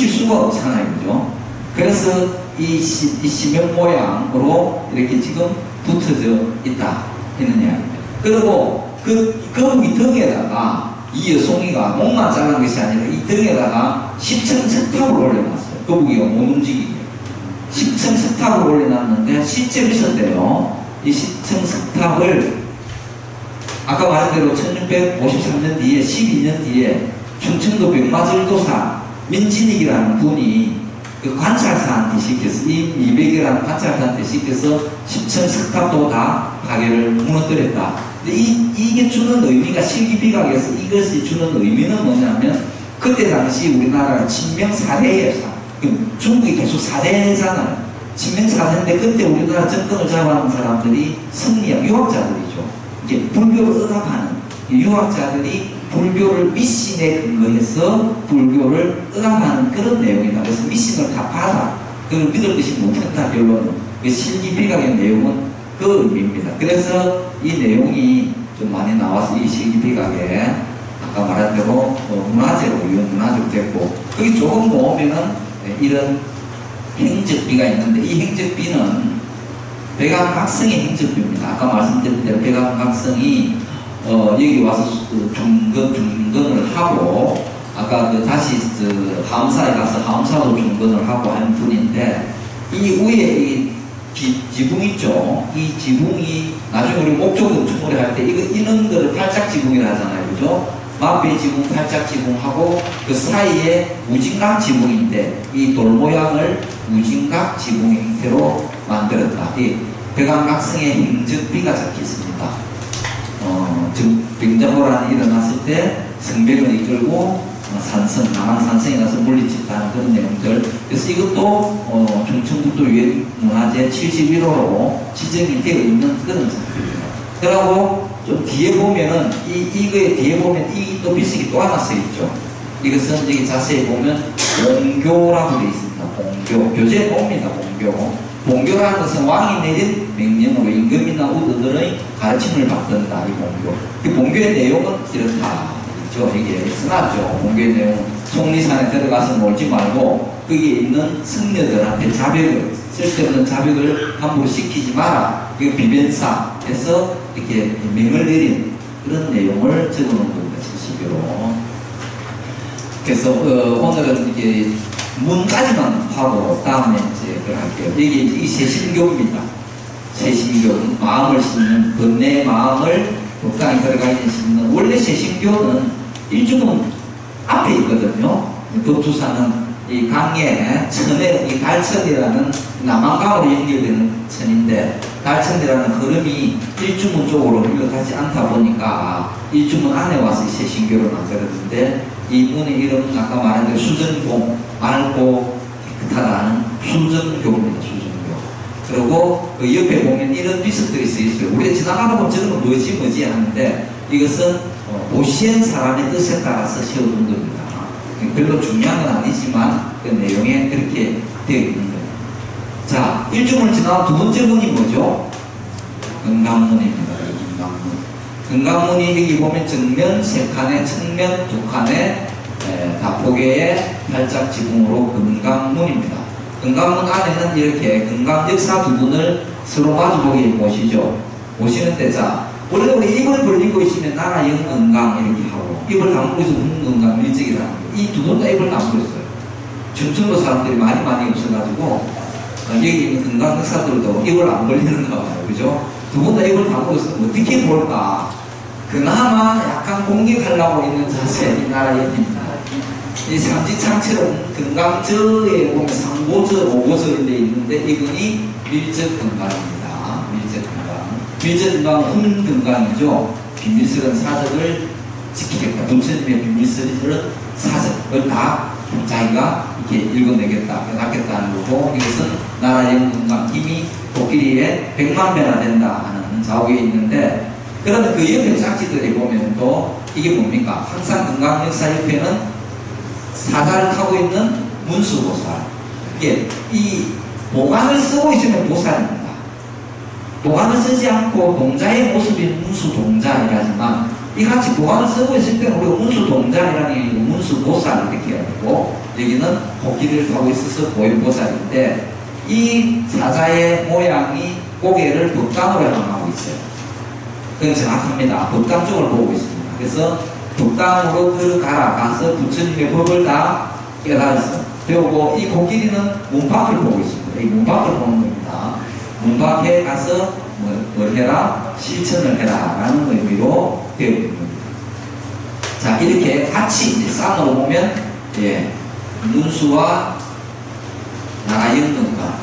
수가 없잖아요. 그죠? 그래서 이 시명 모양으로 이렇게 지금 붙어져 있다. 했는 이야기입니다. 그리고 그 거북이 등에다가 이 여송이가 목만 자른 것이 아니라 이 등에다가 10층 석탑을 올려놨어요. 거북이가 못 움직이게. 10층 석탑을 올려놨는데 실제로 있었대요. 이 10층 석탑을 아까 말한 대로 1653년 뒤에 12년 뒤에 충청도 백마절도사 민진익이라는 분이 그 관찰사한테 시켜서 이200이라는 관찰사한테 시켜서 10층 석탑도 다 가게를 무너뜨렸다. 근데 이게 주는 의미가 실기비각에서 이것이 주는 의미는 뭐냐면 그때 당시 우리나라가 친명사대예요. 중국이 계속 사대잖아요. 친명사대인데 그때 우리나라 정권을 잡아놓은 사람들이 승리학 유학자들이죠. 이제 불교를 억압하는 유학자들이 불교를 미신에 근거해서 불교를 억압하는 그런 내용이다. 그래서 미신을 다 받아. 그걸 믿을 것이 못한다. 결론은. 그 실기비각의 내용은 그 의미입니다. 그래서 이 내용이 좀 많이 나와서 이 실기비각에 아까 말한 대로 문화재로 문화재로 됐고 거기 조금 보면은 이런 행적비가 있는데 이 행적비는 백암각성의 행적비입니다. 아까 말씀드린 대로 백암각성이 여기 와서 중건을 하고 아까 다시 하엄사에 가서 하엄사도 중건을 하고 한 분인데 이 위에 이 지붕 있죠. 이 지붕이 나중에 우리 목조 건축물을 할 때 이런 거를 팔짝지붕이라 하잖아요. 그죠? 마배 지붕, 팔짝지붕하고 그 사이에 무진각 지붕인데 이 돌 모양을 무진각 지붕 형태로 만들었다. 이 백암각성의 행적비가 적혀 있습니다. 즉 병자호란이 일어났을 때 성벽을 이끌고 산성, 남한 산성에 가서 물리쳤다는 그런 내용들. 그래서 이것도 충청북도 유해문화재 71호로 지정이 되어 있는 그런 작품입니다. 그리고 좀 뒤에 보면은 이거에 뒤에 보면 이 또 비석이 또 하나 써 있죠. 이것은 여기 자세히 보면 봉교라고 되어 있습니다. 봉교, 교재에 봅니다. 봉교. 봉교라는 것은 왕이 내린 명령으로 임금이나 우드들의 가르침을 받는다. 이 봉교. 그 봉교의 내용은 이렇다. 있죠. 이게 써놨죠. 봉교의 내용. 속리산에 들어가서 놀지 말고 거기에 있는 승려들한테 자백을, 쓸데없는 자백을 함부로 시키지 마라. 그 비변사에서 이렇게 명을 내린 그런 내용을 적어놓은 겁니다. 70여로. 그래서 오늘은 이게 문까지만 하고 다음에 이제 할게요. 여기 이 세신교입니다. 세신교, 마음을 심는, 번뇌의 마음을 독당에 들어가 있는 심는. 원래 세신교는 일주는 앞에 있거든요. 법투사는 이 강에 천에, 이 달천이라는 남한강으로 연결되는 천인데 달천이라는 흐름이 일주문 쪽으로 흘러가지 않다 보니까 일주문 안에 와서 세신교를 만들었는데 이 문의 이름은 아까 말한 대로 수전공, 맑고 깨끗하다는 수전교입니다. 수전교. 그리고 그 옆에 보면 이런 비석들이 써 있어요. 우리가 지나가다 보면 저런 거 뭐지 하는데 이것은 오시엔 사람의 뜻에 따라서 세워둔 겁니다. 별로 중요한 건 아니지만 그 내용에 그렇게 되어 있는 거예요. 자, 일주문을 지나간 두 번째 문이 뭐죠? 금강문입니다. 금강문이 여기 보면 정면 세 칸에 측면 두 칸에 다포개의 팔짝 지붕으로 금강문입니다. 금강문 안에는 이렇게 금강 역사 부분을 서로 마주보게 모시죠. 모시는데 자, 원래 우리 입을 벌리고 있으면 나라 영금강 이렇게 하고 입을 다물고 있으면 흥금강 밀적이라는 거예요. 이 두 분 다 입을 다물고 있어요. 충청도 사람들이 많이 없어가지고 여기 있는 금강 역사들도 입을 안 벌리는가 봐요. 그죠? 두 분 다 입을 다물고 있으면 어떻게 볼까? 그나마 약간 공격하려고 있는 자세, 이 나라 얘기입니다. 이 삼지창처럼 금강저에 보면 상고저, 오고저인데 있는데 이건이 밀적금강입니다. 밀적금강. 밀접근강 훈근강이죠. 비밀스러운 사적을 지키겠다. 부처님의 비밀스러운 사적을 다 자기가 이렇게 읽어내겠다, 해놨겠다는 거고, 이것은 나라 영근강 이미 도끼리에 100만 배나 된다 하는 자옥에 있는데, 그러면 그 옆에 장치들에 보면 또 이게 뭡니까? 항상 금강역사 옆에는 사자를 타고 있는 문수보살. 이게 이 보관을 쓰고 있으면 보살입니다. 보관을 쓰지 않고 동자의 모습인 문수동자이라지만, 이같이 보관을 쓰고 있을 때는 우리가 문수동자이라는 게 아니고 문수보살 이렇게 해야 되고, 여기는 코끼리를 타고 있어서 보현보살인데, 이 사자의 모양이 고개를 북강으로 향하고 있어요. 그건 정확합니다. 북강 쪽을 보고 있습니다. 그래서 북강으로 들어가라 가서 부처님의 법을 다 깨달았어. 그리고 이 코끼리는 문 밖을 보고 있습니다. 이 문 밖을 보는 겁니다. 문 밖에 가서 뭘 해라? 실천을 해라 라는 의미로 되어 있는 겁니다. 자, 이렇게 같이 이제 쌍으로 보면, 예, 문수와 나라영근강,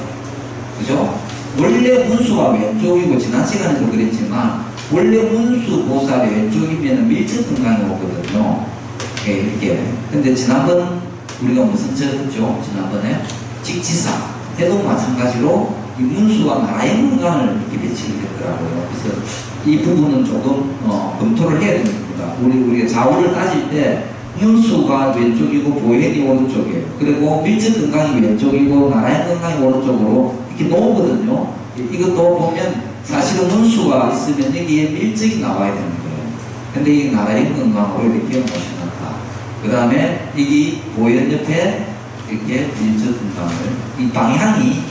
그죠? 원래 문수가 왼쪽이고, 지난 시간에도 그랬지만, 원래 문수 보살이 왼쪽이면 밀접근강이 오거든요. 예, 이렇게. 근데 지난번 우리가 무슨 적었죠? 지난번에 직지사 때도 마찬가지로 이 문수와 나라영근강을 이렇게 배치게 됐더라고요. 그래서 이 부분은 조금 검토를 해야 됩니다. 우리가 좌우를 따질 때 문수가 왼쪽이고 보현이 오른쪽이에요. 그리고 밀접근강이 왼쪽이고 나라영근강이 오른쪽으로 이렇게 놓거든요. 이것도 보면 사실은 문수가 있으면 여기에 밀적이 나와야 되는 거예요. 근데 이 나라영근강으로 이렇게 놓으셔놨다. 그 다음에 여기 보현 옆에 이렇게 밀접근강을, 이 방향이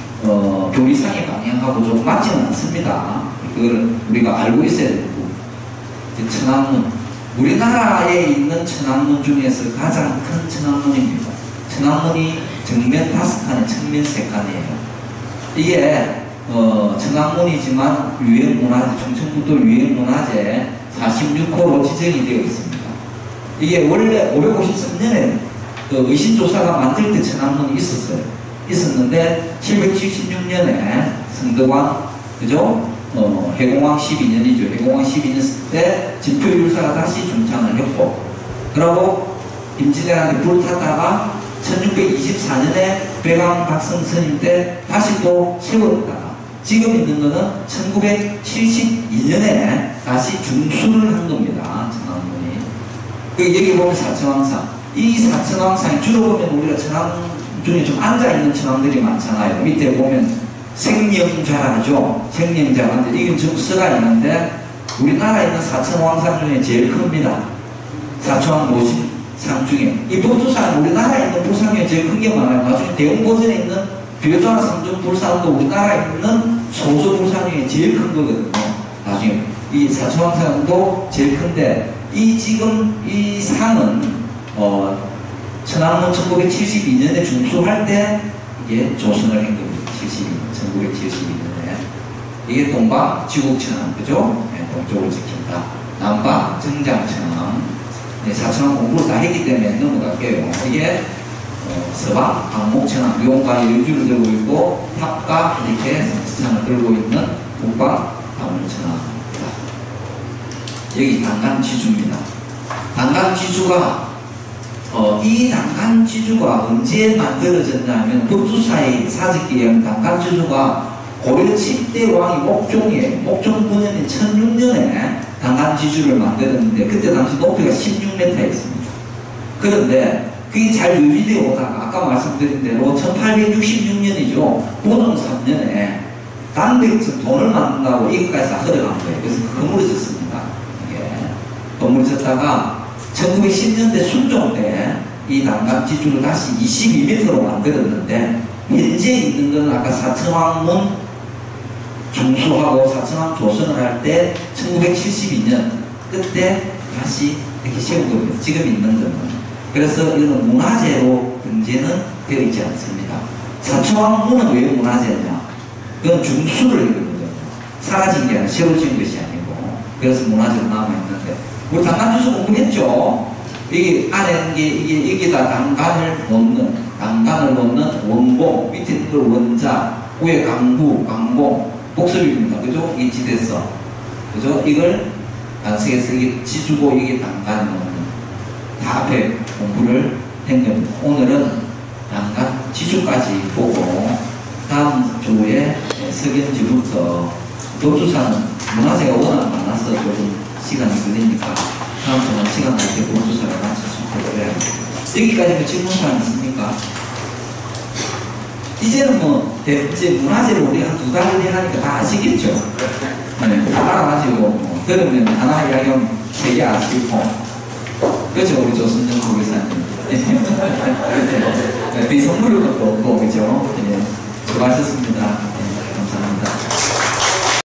교리상의 방향하고 좀 맞지는 않습니다. 그걸 우리가 알고 있어야 되고, 천왕문, 우리나라에 있는 천왕문 중에서 가장 큰 천왕문입니다. 천왕문이 정면 5칸에 측면 3칸이에요. 이게 천왕문이지만 유형문화재, 충청북도 유형문화재 46호로 지정이 되어 있습니다. 이게 원래 553년에 의신조사가 만들 때 천왕문이 있었어요. 있었는데 776년에 성덕왕, 그죠? 해공왕 12년이죠. 해공왕 12년 때 진표율사가 다시 중창을 했고, 그러고 임진왜란에 불탔다가 1624년에 배강 박성 스님 때 다시 또 세웠다가 지금 있는 거는 1972년에 다시 중수를 한 겁니다. 천왕문이. 여기 보면 사천왕상. 이 사천왕상이 주로 보면 우리가 천왕 중에 좀 앉아있는 천왕들이 많잖아요. 밑에 보면 생명자라죠. 생명자인데 이건 좀 써가 있는데, 우리나라에 있는 사천왕상 중에 제일 큽니다. 사천왕 모신상 중에. 이 법주산 우리나라에 있는 불상 중에 제일 큰 게 많아요. 나중에 대웅고전에 있는 비효자나 삼중불상도 우리나라에 있는 소수불상 중에 제일 큰 거거든요. 나중에 이 사천왕상도 제일 큰데, 지금 이 상은 천왕문 1972년에 중수할 때 이게 조선을 한 겁니다. 1972년에. 이게 동방 지국천왕, 그죠? 네, 동쪽을 지킨다. 남방 정장천왕. 네, 사천왕 공부를 다 했기 때문에 넘어갈게요. 이게 서방 강목천왕, 용과 여주를 들고 있고, 탑과 이렇게 성시창을 들고 있는 북방 방문천왕입니다. 여기 단간지주입니다. 단간지주가 이 단간지주가 언제 만들어졌냐면, 법주사의 사직기에 의하면 단간지주가 고려 7대 왕이 목종이에요. 목종 9년인 1006년에 단간지주를 만들었는데, 그때 당시 높이가 16m였습니다. 그런데 그게 잘 유지되어 오다가 아까 말씀드린 대로 1866년이죠. 보성 3년에 단백질 돈을 만든다고 이것까지 다 흘러간 거예요. 그래서 건물이 졌습니다. 이게 건물이 졌다가 1910년대 순종 때 이 단간지주를 다시 22m로 만들었는데, 현재 있는 건 아까 사천왕문 중수하고 사천왕 조선을 할 때 1972년 그때 다시 이렇게 세운 겁니다. 지금 있는 거는. 그래서 이거는 문화재로 등재는 되어 있지 않습니다. 사천왕문은 왜 문화재냐? 그건 중수를 했거든요. 사라진 게 아니라 새로 지은 것이 아니고. 그래서 문화재로 남아있는데, 우리 단간지주 공부했죠? 이게 안에 이게 여기다 단간을 놓는 원봉, 밑에 있는 걸 원자, 위에 강부, 강봉, 복습입니다. 그죠? 이 지대서. 그죠? 이걸 안색에서 이게 지주고 이게 난간이면 다 앞에 공부를 한 겁니다. 오늘은 난간 지주까지 보고 다음 주에 석연지부터 법조사는 문화재가 워낙 많아서 조금 시간이 걸리니까 다음 주는 시간 날 때 법조사를 마칠 수 있도록 해야 합니다. 여기까지는 질문사항 있습니까? 이제는 뭐 이제 문화재를 우리가 두 달 뒤에 하니까 다 아시겠죠? 네, 다 알아가지고 뭐, 들으면 하나 이야기하면 되게 아시고 그죠? 우리 조순정 고객사님 네, 선물을 것도 없고 그죠? 네, 수고하셨습니다.